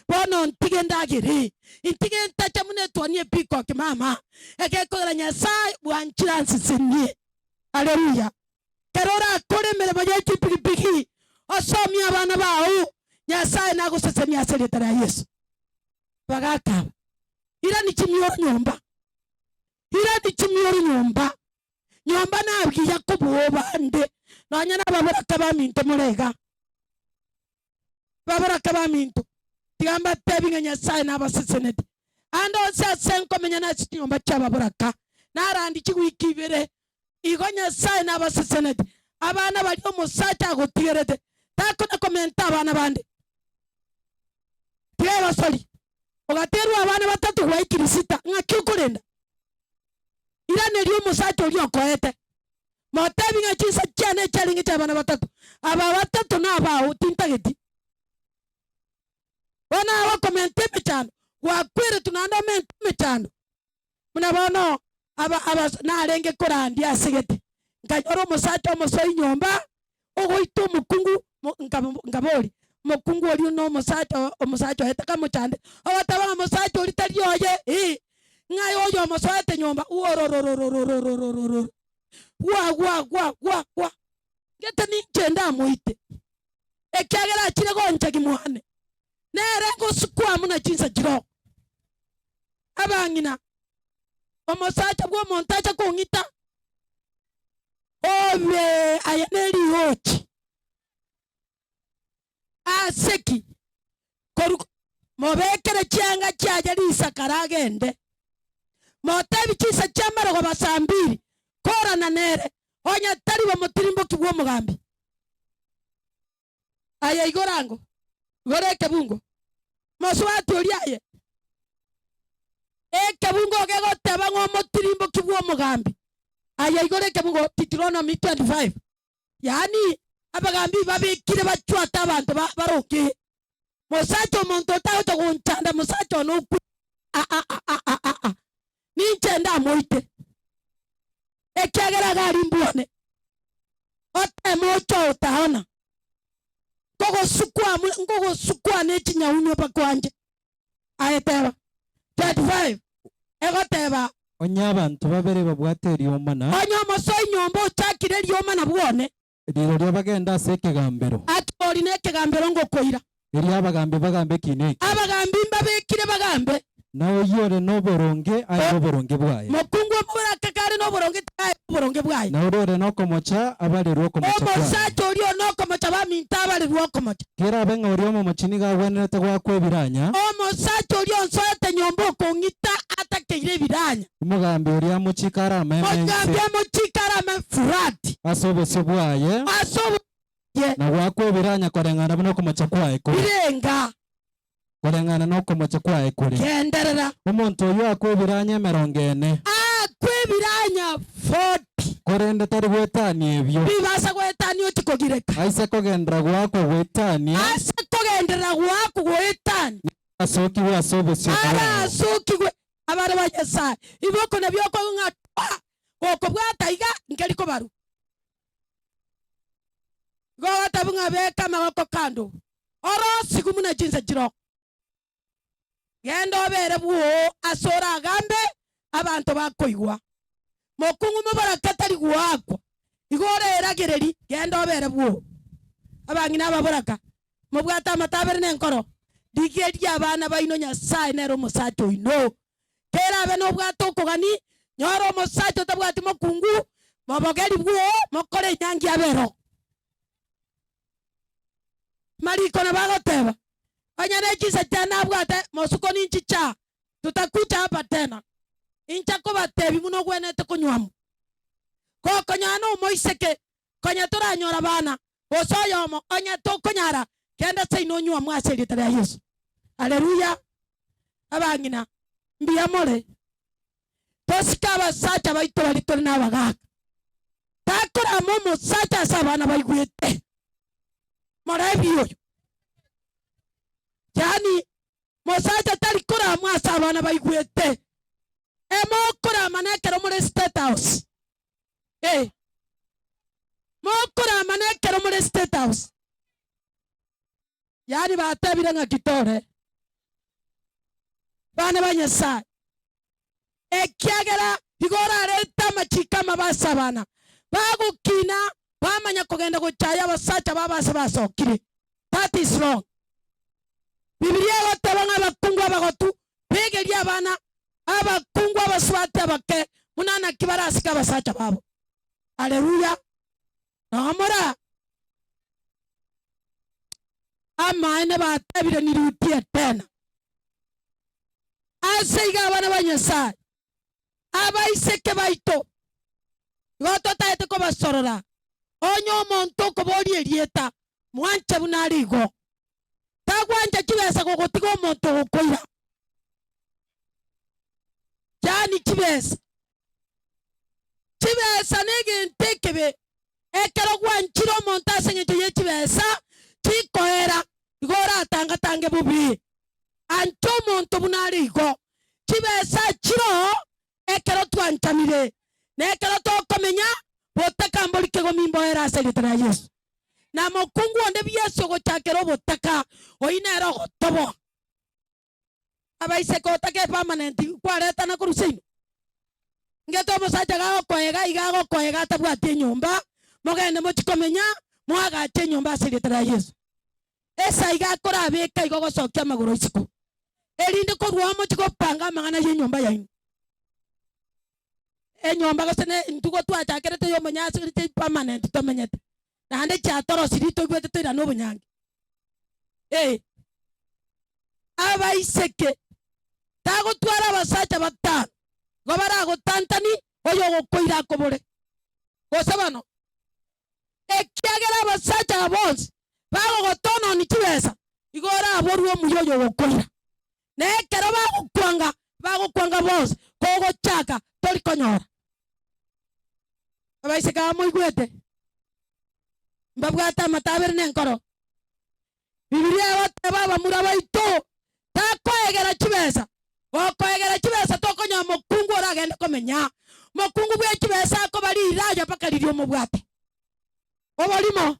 bono ntige ndagire intige ntacha mune twanie peacock mama ekekogera Nyasaye bwanchira nsisinie haleluya kerora kore mere baje chipigipigi osomi abana bawo Nyasaye nagusesenia aseretara Yesu bagaka ira ni chimyoro nyomba nyomba nabwi Yakobo bande nanya nababura kabaminto murega babura kabaminto tigamba tebinga Nyasaye nabasesenete ando senko menya na nyomba chababuraka narandi chigwikibere igo Nyasaye nabasesenete abana bali omusacha agotigerete takona komenta abana bande tiye basoli ogaterwa abana batatu wa ikirisita ngakikurenda ira neri omusacha oli okoete motebinga chisa cyane cyalingi cy'abana batatu aba batatu nabaho tintageti wana wa komente mechano wakwire tunanda mechano munabona aba narenge korandi asegete ngajoro omusacha omusoi nyomba ogoito mukungu ngabori mukungu oli no omusacha etaka muchande abataba omusacha oli tali oye ngayo oyo omusacha nyomba uorororororororororo wa gete ninchenda moite ekyagera kire goncha kimwane nere ngosukwa muna chinsa jiro abangina omusacha bwo montacha kongita ome ayeneri hochi aseki koru mobekere cyanga cyaje risakaragende motebi kisa cyamara go basambiri korana nere onya tari bo mutirimbo kibwo mugambi aye igorango goreke bungo moswatu oliaye ekebungo gegoteba ngo mutirimbo kibwo mugambi aye igoreke bungo Deuteronomy 25 yani abagambi babikire bachwata abantu baroke musacho omonto tawo gonchanda musacho no ninchenda moite ekyagera gari mbone ote mocho utaona ngogo sukwa nechinyaunywe pakwanje ayeteba 25 egoteba onya abantu babere babwate ryomana onya omusoi nyomba ochakire ryomana bwone riro ryo bagenda sekegambero atori nekegambero ngokoira eri abagambe bagambe kineki abagambi mbabekire bagambe nawe yore no boronge ayo boronge bwaye mukungu mubaraka kare no boronge taye boronge bwaye nawe rore no komocha abale ro komocha omusacha oli no komocha baminta abale ro komocha kera benga ori omo machini ga gwenete gwa kwebiranya omusacha oli onsoete nyomba okongita atakeire biranya umugambi ori amuchikara ameme mugambi amuchikara ameme furati asobose bwaye na gwa kwebiranya korengana no komocha kwae ko birenga korengana no komocha kwae kuri genderera omuntu oyo akwebiranya 40 akwebiranya 40 korende tari gwetani ebyo bibasa gwetani otikogireka aise kogendera gwako gwetani ase kogendera gwako gwetani asoki wa sobose asoki gwe abare ba Nyasaye iboko na byoko ng'atwa oko bwataiga ngeliko baru go batabunga beka maboko kando oro sigumuna jinsa jiro gendo bere bwo asora gambe abantu bakoigwa mokungu mubarakatari gwako igore eragereri gendo bere bwo abangina baburaka mubwata amatabere nenkoro digeria abana baino Nyasaye nero musacho ino kera beno bwato kogani nyoro musacho tabwati mokungu mabogeri bwo mokore nyangi abero mariko na bagoteba anyane kisa tena bwate mosuko ninchicha tutakucha hapa tena incha ko batebi muno gwenete kunywamu ko konyano moiseke konya turanyora bana bosoyo mo onya to konyara kenda seino nywa mwaseri tara Yesu haleluya abangina mbiyamore tosika abasacha baito balitore n'abagaka takoramo omusacha ase abana baigwete morebi oyo yani mosacha talikoramo ase abana baigwete emokorama nekero muri State House mokorama nekero muri State House yani batebire ng'a kitore bana ba Nyasaye ekiagera igora areta amachikama basabana bagukina bamanya kugenda guchaya abasacha babase basokire. That is wrong. Biblia goteba ng'abakungu abagotu begeria abana abakungu abaswati abake munana kibarasika abasacha babo. Haleluya. Namora amaene batebire nirutie tena aseiga abana ba Nyasaye abaiseke baito goto taete ko basorora onyo omonto ko bori erieta mwanche bunarigo tagwanje kibesa gogotiga omonto gokoira yani kibesa negentekebe ekero gwanchira omonto asengecho ye kibesa chikoera igora atangatange bubi ancho omonto bunarigo kibesa chiro ekero twanchamire nekero tokomenya botaka mborikego mimboera asegetera Yesu na mokungu onde byeso gochakero botaka oinero gotobo abaise kotake permanent kwareta na kurusino ngeto mosacha gago koega igago koega tabwati nyumba mogende mochikomenya mwagache nyumba asegetera Yesu esa igakora abeka igogo sokya magoro isiko erinde ko ruamo chikopanga mangana ye nyumba yaini enyomba gosene ntugo twachakerete yo monyasi rite permanent tomenyete nande chatoro sirito gwete tira no bunyange abaiseke tago twara abasacha batano gobara gotantani oyo gokoira kobore gosabano ekiagera abasacha bonse bago gotono ni kibesa igora aboru omuyoyo gokoira nekero bagokwanga bonse kogo chaka tori konyora abaise kamo igwete mbabwata matabere nenkoro Biblia wote baba murabaito takoegera kibesa okoegera kibesa tokonya mokungu oragende komenya mokungu bwe kibesa ko bali iraja paka lirio mubwate obolimo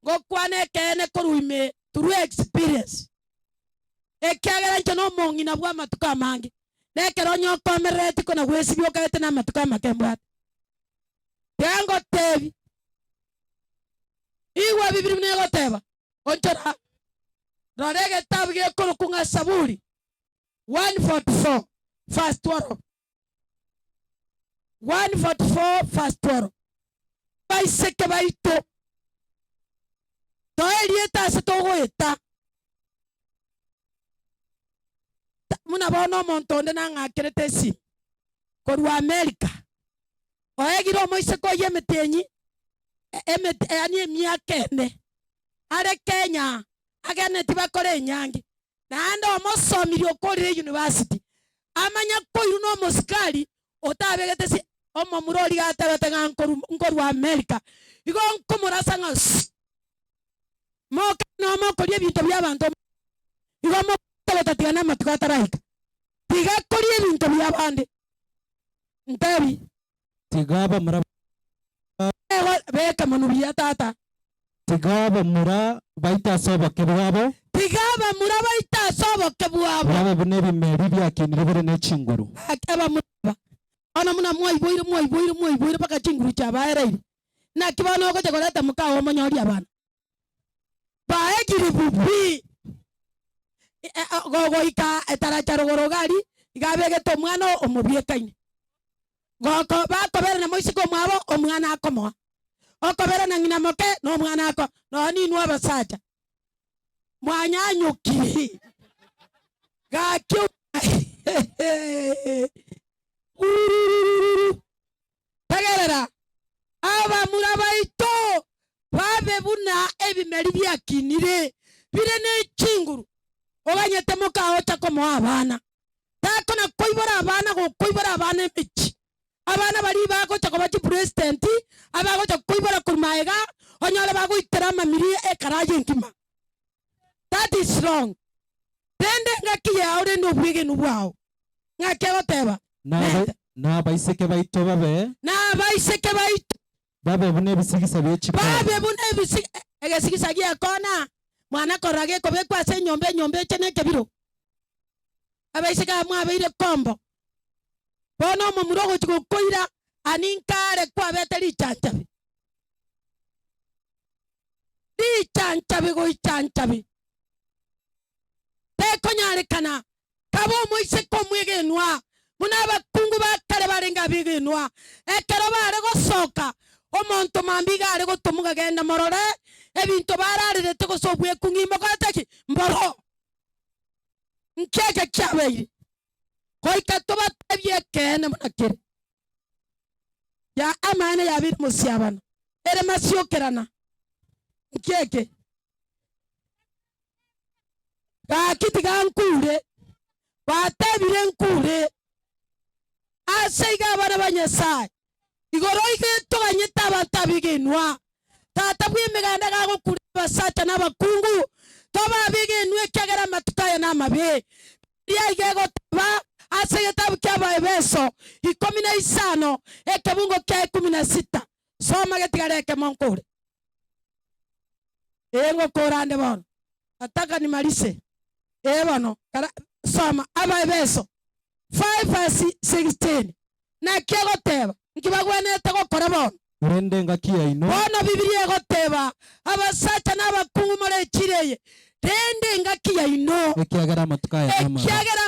gokwane kene koruime through experience ekiagera ncho no mongi na bwa matuka mangi nekero nyokomerete kona gwesibyo kagete na matuka makembwate yango tebi iwa Biblia mnego teba onchora rorege tabige kono kunga Saburi 144 verse 12 144 verse 12 baiseke baito toelieta setogo eta muna bono montonde na ngakirete si koru America oegiro moise ko yemetenyi ani emiakene are Kenya agene tibakore nyangi nando omosomiri okorire university amanya koiru no mosikali otabegete si omomurori gatabete nkoru America igo nkomorasa ngas moka no mokorie ebinto by'abantu igo motabetatigana amatuka taraika tigakorie ebinto by'abandi ntabi tigaba mura beka manubiya tata tigaba mura baita soba kebwabo tigaba mura baita soba kebwabo babo bunebi meri byakinire bere ne chinguru akaba mura ona muna moiboire paka chinguru cha baereire na kibano ko chegoleta mukawo monyori abana baegiri bubi gogo ika etaracharo gorogari igabegete omwana omubiekaine goko bakobere na moisiko mwabo omwana akomoa okobere na ngina moke no mwana ako no ni nwa basacha mwanyanyuki gakyo tegerera aba murabaito babe buna ebimeri byakinire bire ne chinguru obanyete muka ocha komoa abana takona koibora abana gokoibora abana emichi abana bari bagocha kobachi president abagocha koibora kumaega onyala bagoitera mamiri ekaraje nkima. That is wrong. Tende ngaki ya ore no bwege no bwao ngake goteba na baiseke baito babe bune bisigisa bechi babe bune bisigisa egesigisa gia kona mwana korage kobe kwase nyombe chene kebiro abaiseka mwabeire kombo bono mu murogo chikoira aninkare kwa beteri chanchabe go chanchabe tekonyare kana kabo moise komwege nwa muna bakungu bakare barenga bige nwa ekero bare gosoka omonto mambiga are gotumuga genda morore ebinto bararire tegosobwe kungimo gataki mboro nkeke kyabeire koika toba tabye kene munakere ya amana ya bir musiabana ere masiokerana nkeke kakiti kankure batabire nkure asaiga bana banyasai igoro ige toganyeta batabigenwa tata bwimiganda gago kure basata n'abakungu toba bigenwe kyagara matukaya n'amabe ya igego toba asaiga tabukya Efeso 15 ekebungo kya 16 soma getigareke monkure engo korande bono ataka ni malise bano soma Efeso 5:16 na kyagoteba nkibagwenete gokora bono urende ngakia ino bono Biblia goteba abasacha n'abakungu more kireye rende ngakia ino ekyagera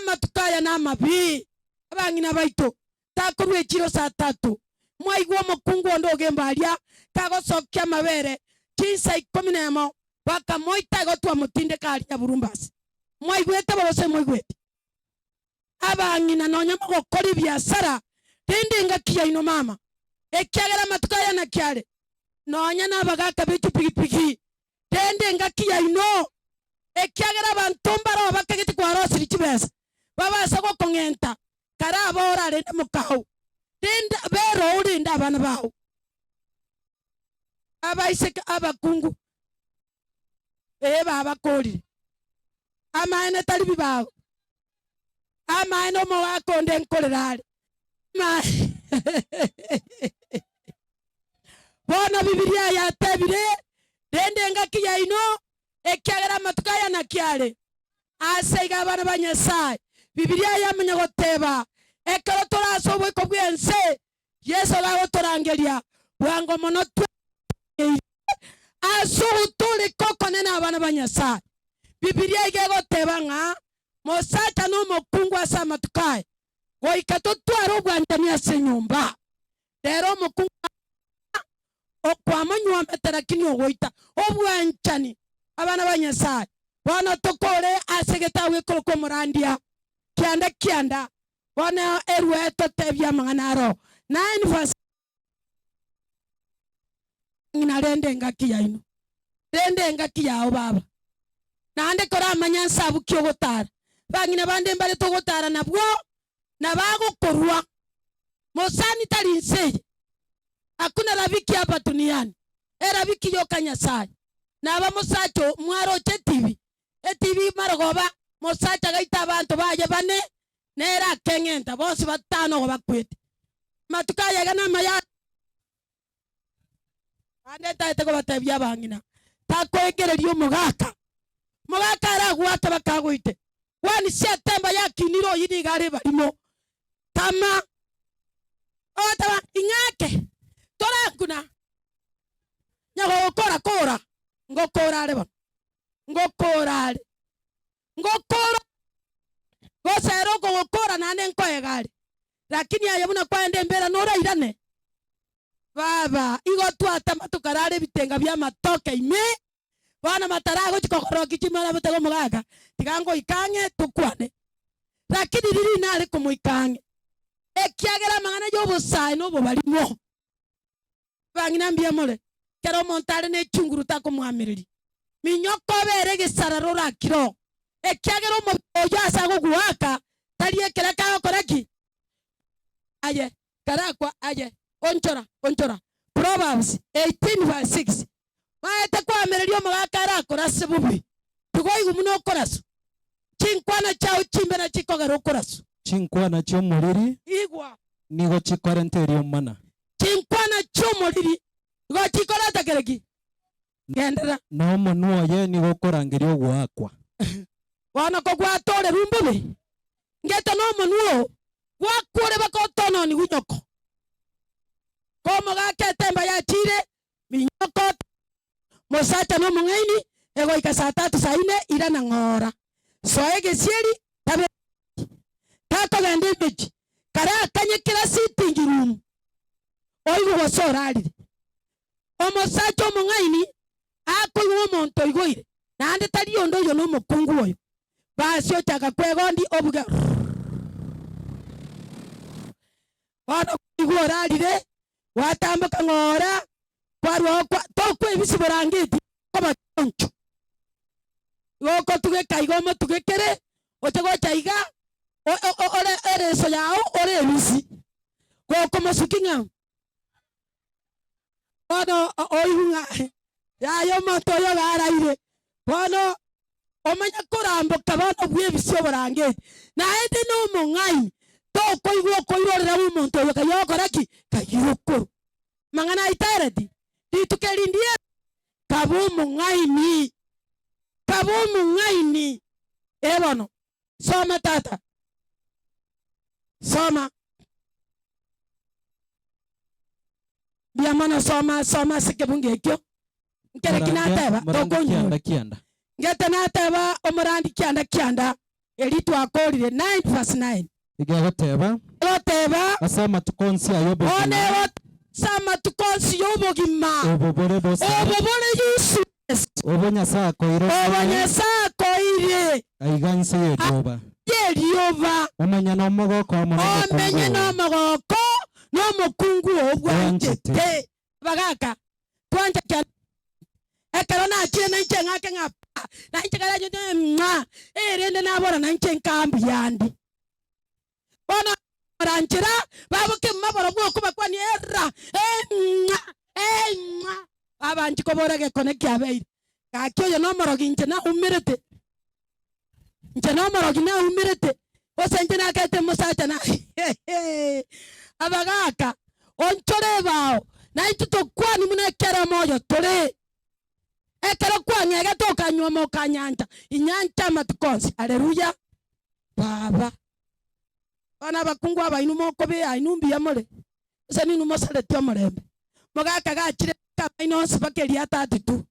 matukaya n'amabi abangina baito takorwe kiro saa 3 mwaigwa mukungu ondogemba alia kagosokya mabere kinsa 11 baka moita gotwa mutinde kalia burumbasi mwaigwete bose mwaigwete abangina nonya mogokora biashara rende ngakia ino mama ekyagera matukaya na kyale nonya nabagaka bitu pigipigi rende ngakia ino ekyagera bantumbaro bakagiti kwa rosiri kibesa babasa go kongenta karaba ora rende mukao rende bero rende abana bawo abaiseka abakungu baba koli amaene talibi bawo amaene mo wakonde nkolerale ma bona Biblia ya tebire rende ngakia ino ekyagera matukaya na kyale asaiga abana banyasai Biblia ya munyagoteba ekero torasobwe ko bwense Yesu lawo torangeria bwango mono asutuli koko nena abana banyasai Biblia igegoteba nga mosata no mokungu asa matukaya goikato twaro bwantania senyumba rero mokungu okwamanywa metarakini ogoita obwanchani abana banyasai bona tokore asegeta wekoro ko murandia kianda bona erwe totebya manganaro 9 verse ina rende ngakia ino rende ngakia baba nande kora manyansa bukyo gotara bangina bande mbale to gotara nabwo nabago korwa mosani talinse hakuna rafiki hapa duniani rafiki yoka Nyasaye naba musacho mwaro che TV marogoba musacha gaita abantu baje bane nera kengenta bose batano bakwete matukaya gana maya ande taite ko batabya bangina takwegererio mugaka aragwata bakagwite wani setemba yakiniro yini gare barimo kama otaba ingake toranguna nyago kora ngokorare ba ngokorare gosero gokora nane nkoegari lakini ayabuna kwende mbera nora irane baba igo twata matukarare bitenga bya matoke ime bana matarago chikokoroki chimara butego mugaga tigango ikange tukwane lakini riri nare kumuikange ekyagera mangana yo busai no bo balimo bangina mbia mole kero montare ne chunguru tako muamiriri minyoko bere gisararo rakiro ekyagera mo oya sago guaka tarie kera ka koraki aye karakwa aye onchora Proverbs 18:6 maete kwa mererio magakara korase bubi tugoigu muno korasu chinkwana chao chimbe na chikogero korasu chinkwana chio muriri igwa nigo chikorenterio mana chinkwana chio muriri go chikora takereki ngendera no monuo ye nigo korangerio gwakwa wana ko gwatore rumbubi ngeta no monuo gwakure bakotono ni gunyoko komo gake temba ya chire minyoko mosata no mungaini ego ikasa 3 saa 4 ira na ngora soege sieri tabe tako gande mechi kara kanye kila sitting room oigo gosorari omosacho mungaini ako iwo monto igoire nande tari ondo yo no mukungu oyo basi otaka kwegondi obuga wano igorarire watambuka ngora kwarwo tokwe bisiborangiti koba toncho goko tugeka igomo tugekere otego chaiga ore ereso yao ore ebisi goko mosukinga wano oigunga yayo moto yo garaire wano omanya koramboka bano bwebisi oborangeti na ende no mongai toko igwo koirorera umuntu yo kayokoraki kayirukuru mangana iteredi ditukerindie kabumu ngaini ebono soma tata soma biamana soma sikebungekyo nkere kinateba tokonyu kianda ngete nateba omorandi kianda elitu akorire 9:9 igagoteba asama tukonsi ayobo one sama tukonsi yobo gima obobore Yesu obonya sako ire aiganse yerioba omanya no mogoko omenye no mogoko no mukungu obwanje bagaka twanja kya ekero na chie na nche ngake ngapa na nche kala jote mwa erende na bora na nche nkambi yandi bona ranchira babuke maboro bwoko bakwani era abanji ko borage connect abeire kakyo yo no morogi nche na umirete osenje na kete musacha na abagaka onchore bao na ituto kwani munekera moyo tore ekero kwani agatoka nyoma kanyanja inyanja matukonsi haleluya baba bana bakungu abainu moko be ainumbi yamore sani numo sale tyo morembe mogaka gachire kaino sibakeri atatu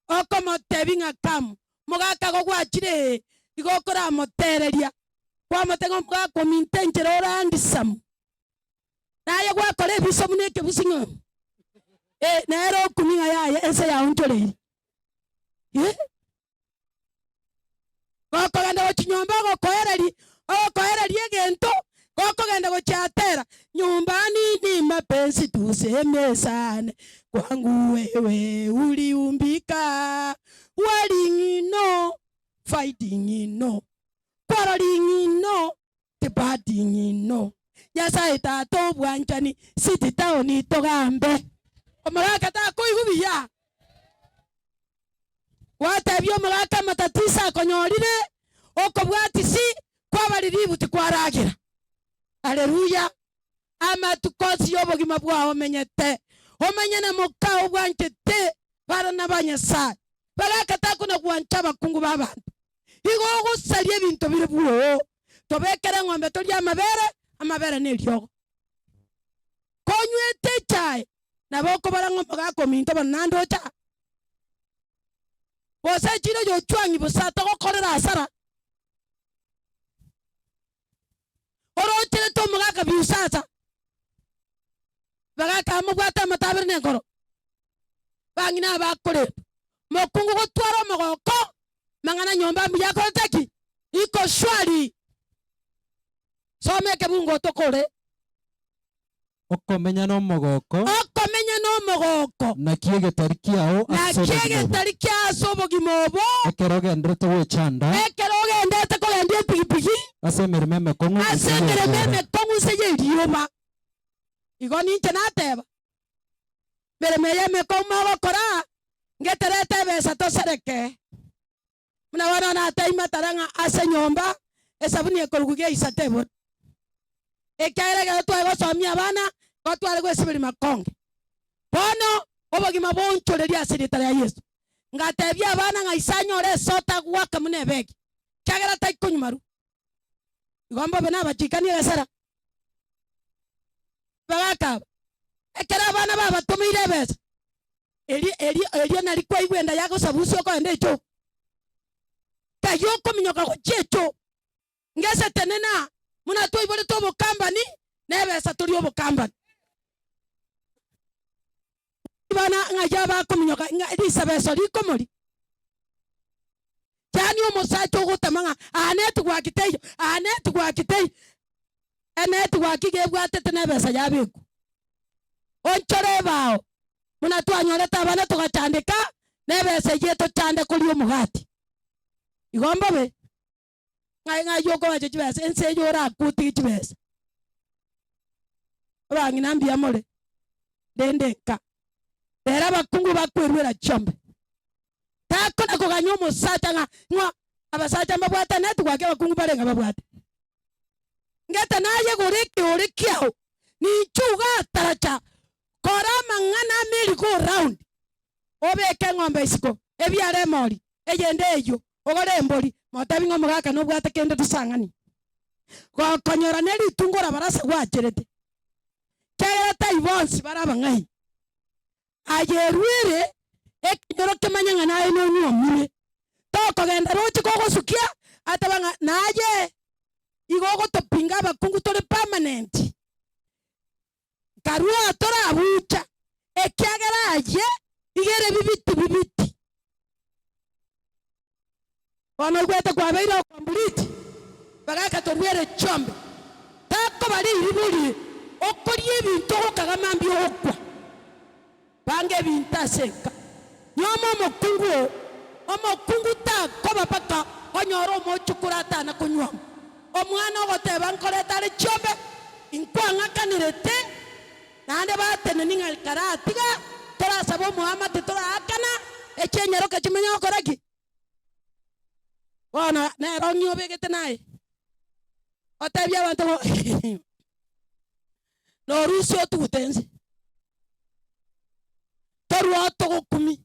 oko motebinga kam mogaka go gwachire igokora motereria kwa motengo mogako mintenjero orandisam naye gwakore biso muneke busingo nero kuminga yaye ese ya untore goko ganda wachinyomba gokoereri egento goko ganda gochiatera nyumbani ni mapenzi tusemesane kwangu wewe uliumbika walling no fighting no quarreling no debating no Nyasaye tato bwanchani siti taoni togambe omoraka ta koigubiya watabyo omoraka matatisa konyorire okobwatisi kwabariributi kwaragira haleluya ama tukosi yobogima bwaho menyete omenyene mokao bwanchete bara nabanyasa bagakata kuna bwancha bakungu babantu igo gusalie ebinto bire bwo tobekere ng'ombe toli amabere neriogo konywete chai naboko bara ng'ombe gakominto banandocha bose chiro yochwangi busata gokorera asara orochire to mugaka biusasa bagaka mugwata matabire nenkoro bangina bakore mokungu gotwara mogoko mangana nyomba mbiyako teki iko shwari someke bungo tokore okomenya no mogoko na kiege tarikiao asobogimobo ekero gendrete gwechanda ekero gendete kogendia pigipigi asemere meme kongu asengere meme kongu seye rioma igoni nche nateba mbere meye me komo gokora ngeterete besa tosereke muna wana na taima taranga ase nyomba esabuni ekorugugia isatebo ekaire ga twa gosomia bana ko twale gwesibiri makonge bono obogima bonchoreria asirita ya Yesu ngatebia bana ngaisanyo ore sota gwaka munebeki kyagera taikunyumaru igomba bana bachikani gasara bagaka ekera bana baba tumire besa eri nari kwa igwenda yago sabusio ko endecho tayoko minyoka ko checho ngese tenena muna tu ibole to bokambani nebesa turi obokambani bana ngajaba ko minyoka ngisa beso likomori yani omusacho gutamanga anetu gwa kiteyo enetu gwa kigebwatete nebesa yabiku onchore bao muna twanyoreta bana tugachandika nebesa yeto chande kuri omugati igomba be ngai yoko waje chibesa ense yora kuti chibesa abangi nambia more dendeka era bakungu bakwerwera chombe takona kuganya omusacha ngwa abasacha mbabwata netu gwake bakungu barenga babwate ngeta naye gurikiao ni chuga taracha kora mangana meri go round obeke ngombe isiko ebyare mori egende eyo ogore mbori motabi ngomugaka no bwate kende tusangani konyora neri tungora barasa gwacherete kaya taibonsi baraba ngai ayeruire ekinyoro kemanyanga naye no nyomire toko genda rochi kogosukia atabanga naye igogo topinga bakungu tole permanent karua tora abucha ekiagera aye igere bibiti ono gwete kwa beiro complete bagaka torwere chombe tako bali ibuli okorie bintu okagamambi okwa bange bintaseka nyomo mokungu ta koba paka onyoro mochukurata na kunywa omwana ogoteba nkoreta ari chombe inkwanga kanirete nande batene ninga karatiga tora sabo Muhammad tora akana echenyero kachimenya okoraki wana na ronyo begete nae otabia bantu no rusio tutenzi toru otogo kumi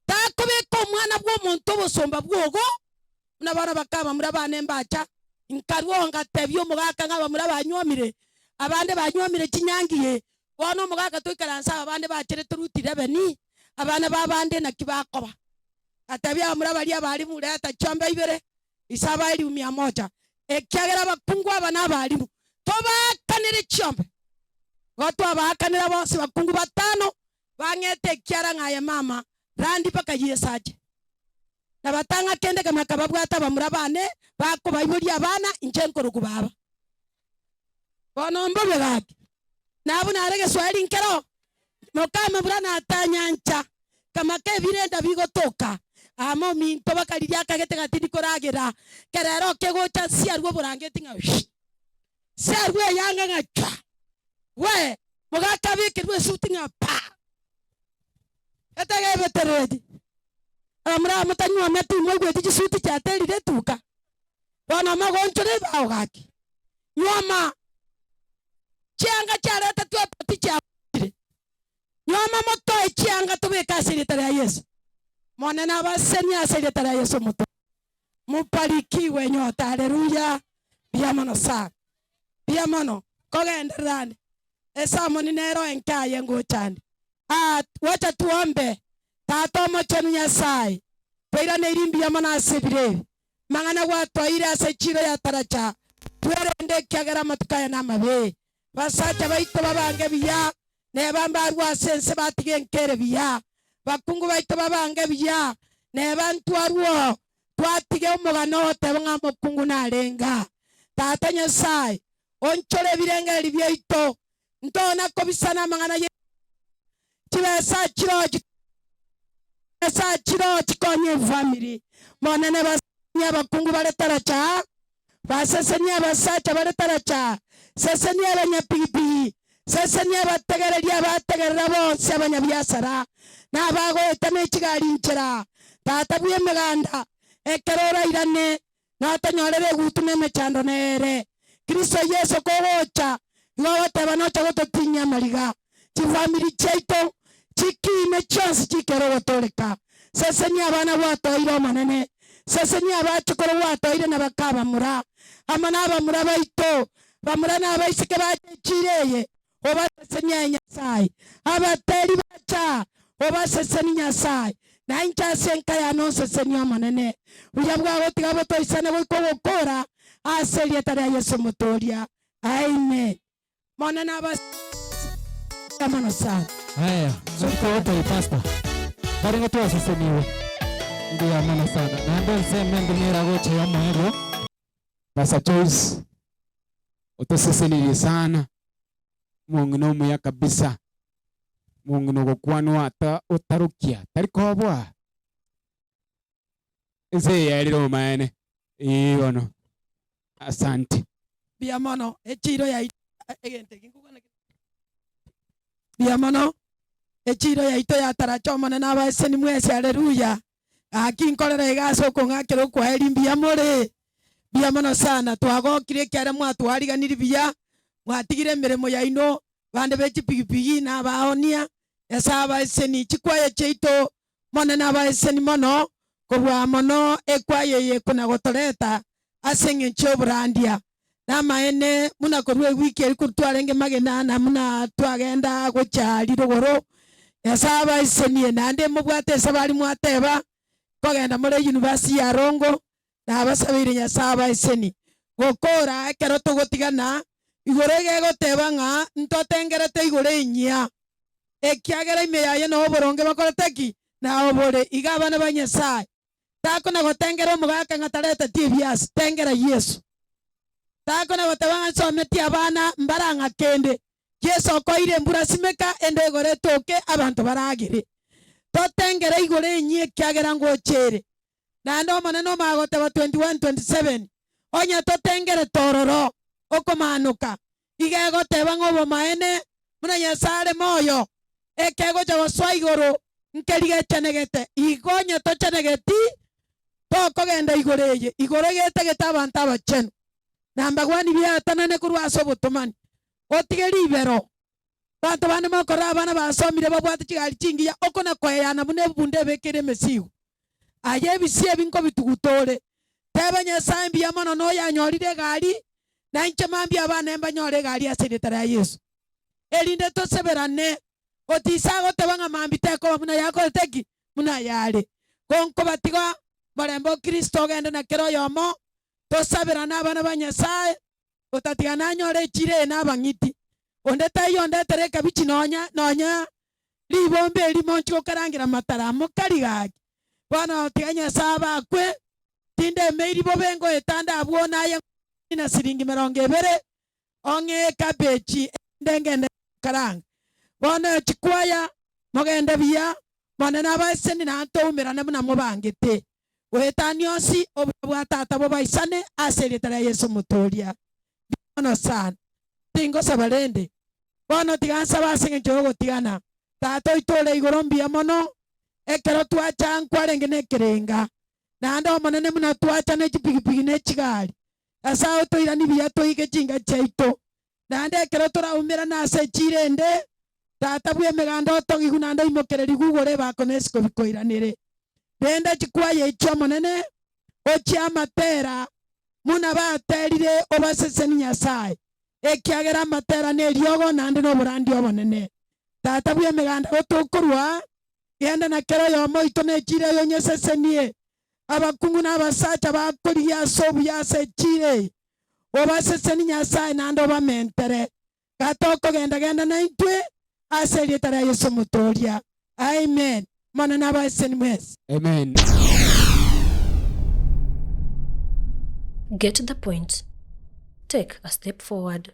takobeka omwana bw'omuntu obosomba bwogo muna bana bakaba mura bane mbacha inkarwo ngatebyo omugaka ngaba mura banywomire abande banywomire kinyangiye bono omugaka twikaransa abande bachere turutire beni abana babande nakibakoba atabya mura bali abali mureta chombe ibere isaba ili 100 ekyagera bakungu abana abalimu tobakanire chombe goto abakanira bose bakungu batano bangete kyara ngaye mama randi paka yesaje na batanga kende kama kababwata bamura bane bako bayibuli abana inchenkoro kubaba bono mbobe gaki nabuna arege swali nkero mokama burana atanyancha kama ke birenda bigotoka amo minto bakaliria kagete gatindi koragera kerero kegocha siarwo burangeti nga siarwo yanga ngacha we mogaka bikirwe shooting pa etage beteredi amra mutanywa metu mwegwe tishisuti cha teli detuka bona magonchore bao gaki nyoma chianga cha leta tu pati cha nyoma moto chianga tubeka sirita ya Yesu mwana na basenya sirita ya Yesu moto mupalikiwe nyota haleluya biamono sa biamono kogenderani esa moni nero enkaye ngochandi wacha tuombe tato mochenu Nyasaye peira nerimbia mana sebire mangana watwaire asechiro ya taracha twerende kyagera matukaya namabe basacha baito babange biya ne bamba rwa sense batige nkere biya bakungu baito babange biya ne bantu arwo twatige umugano tebanga mukungu narenga tata Nyasaye onchore birengeri byeito ntona ko bisana mangana chibesa chiro chikonye family monene basanya bakungu baletara cha basesenia abasacha baretaracha sesenia abanyapigipigi sesenia abategereria abategerera bonse abanyabiasara n'abagoeta n'ekigari nchera tata bwa emeganda ekerora irane natanyorere egutu n'emechando nere Kristo Yesu kogocha igogoteba nocha gototinya amariga chifamiri chaito chikime chionsi chikero gotoreka sesenia abana gwatoire omanene sesenia abachukuru gwatoire na bakabamura ama n'abamura baito bamura n'abaisike bachireye obasesenia Nyasaye abateri bacha obasesenia Nyasaye na inchase nkaya no sesenia omanene buya bwago tiga botoisane boiko gukora aseria tare Yesu mutoria amen mwana na bas kama sana haya soko wote pastor bari ngo twaseseniwe ndio amana sana na ndio nseme ndimira goche ya mwero Pastor Joyce utosesenirie sana Mungu no muya kabisa Mungu no gukwanwa ata utarukia tarikobwa ese yariro maene iyono asante biamono echiro ya egente kingukana biamono echiro ya ito ya tarachomana na baseni mwese haleluya akinkorera igaso kongakero kwa elimbia more biamono sana twagokire kyara mwatwariganiri bia mwatigire mirimo yaino bande bechi pigipigi na baonia esaba eseni chikwaye cheito mona na baseni mono kubwa mono ekwaye yekuna gotoreta asenge choburandia na maene muna korwe wiki eri twarenge magena na muna twagenda gochari rogoro esaba eseni nande mubwate sabari mwateba kogenda muri university ya Rongo na basabire Nyasaye eseni gokora ekero tugotigana igore gegoteba nga ntotengerete igore inyia ekiagera ime yaye no boronge bakoreteki na obore igabana ba Nyasaye tako na gotengera omugaka ngatarete tibias tengera Yesu tako na goteba nsometi abana mbaranga kende Yesu okoire mbura simeka ende igore toke abantu baragire totengera igore inyie kiagera ngochere na ndo maneno magoteba 21-27 onya totengere tororo okomanuka igegoteba ngobo maene muna Nyasaye moyo ekego jago swaigoro nkeriga chanegete igonya to chanegeti to kogenda igoreye igorege abantu abachenu namba gwani bya tanane kurwaso butumani otigeri ibero bantu bane makora abana basomire babwate kigali kingiya okona kweyana bune bunde bekere mesigo aye bisie binko bitugutore teba Nyasaye mbia mono no yanyorire gari na inche mambi abana emba nyore gari aseretara Yesu elinde to seberane otisago tebanga mambi teko muna yako teki muna yale konko batiga barembo Kristo gende na kero yomo to saberana abana ba Nyasaye otatiga na nyore chire na bangiti onde tayo onde tereka bichi nonya libombe limonchi okarangira matara mukari gaki bana otiga Nyasaye bakwe tinde meiri bobengo etanda abwona ya na siringi 200 onge kabechi ndengende karanga bona chikwaya mogende bia bona nabaseni na ntomera na mubangete wetaniosi obwa tata bo baisane aseretara Yesu mutoria bona sana tingo sabalende bona tigansa basenge jogo tigana tato itole igorombia mono ekero twacha nkwarenge nekerenga na ndo monene muna twacha ne chipigipigi ne chigari asao to irani bia to ige chinga chaito na ande ekero tora umera na se chirende tata bwe meganda otogiguna ndo imokereri gugore bakonesiko bikoiranire benda chikwaye icho monene ochia matera muna baterire obaseseni Nyasaye ekiagera matera ne riogo nande no burandi obonene tata bwe meganda otokorwa yenda na kero yo moito ne chire yo nyesesenie abakungu na basacha bakori ya sobu ya se chire obaseseni Nyasaye nande obamentere gatoko genda na intwe aserie tara Yesu mutoria amen mana na baseni mwese amen. Get the point. Take a step forward.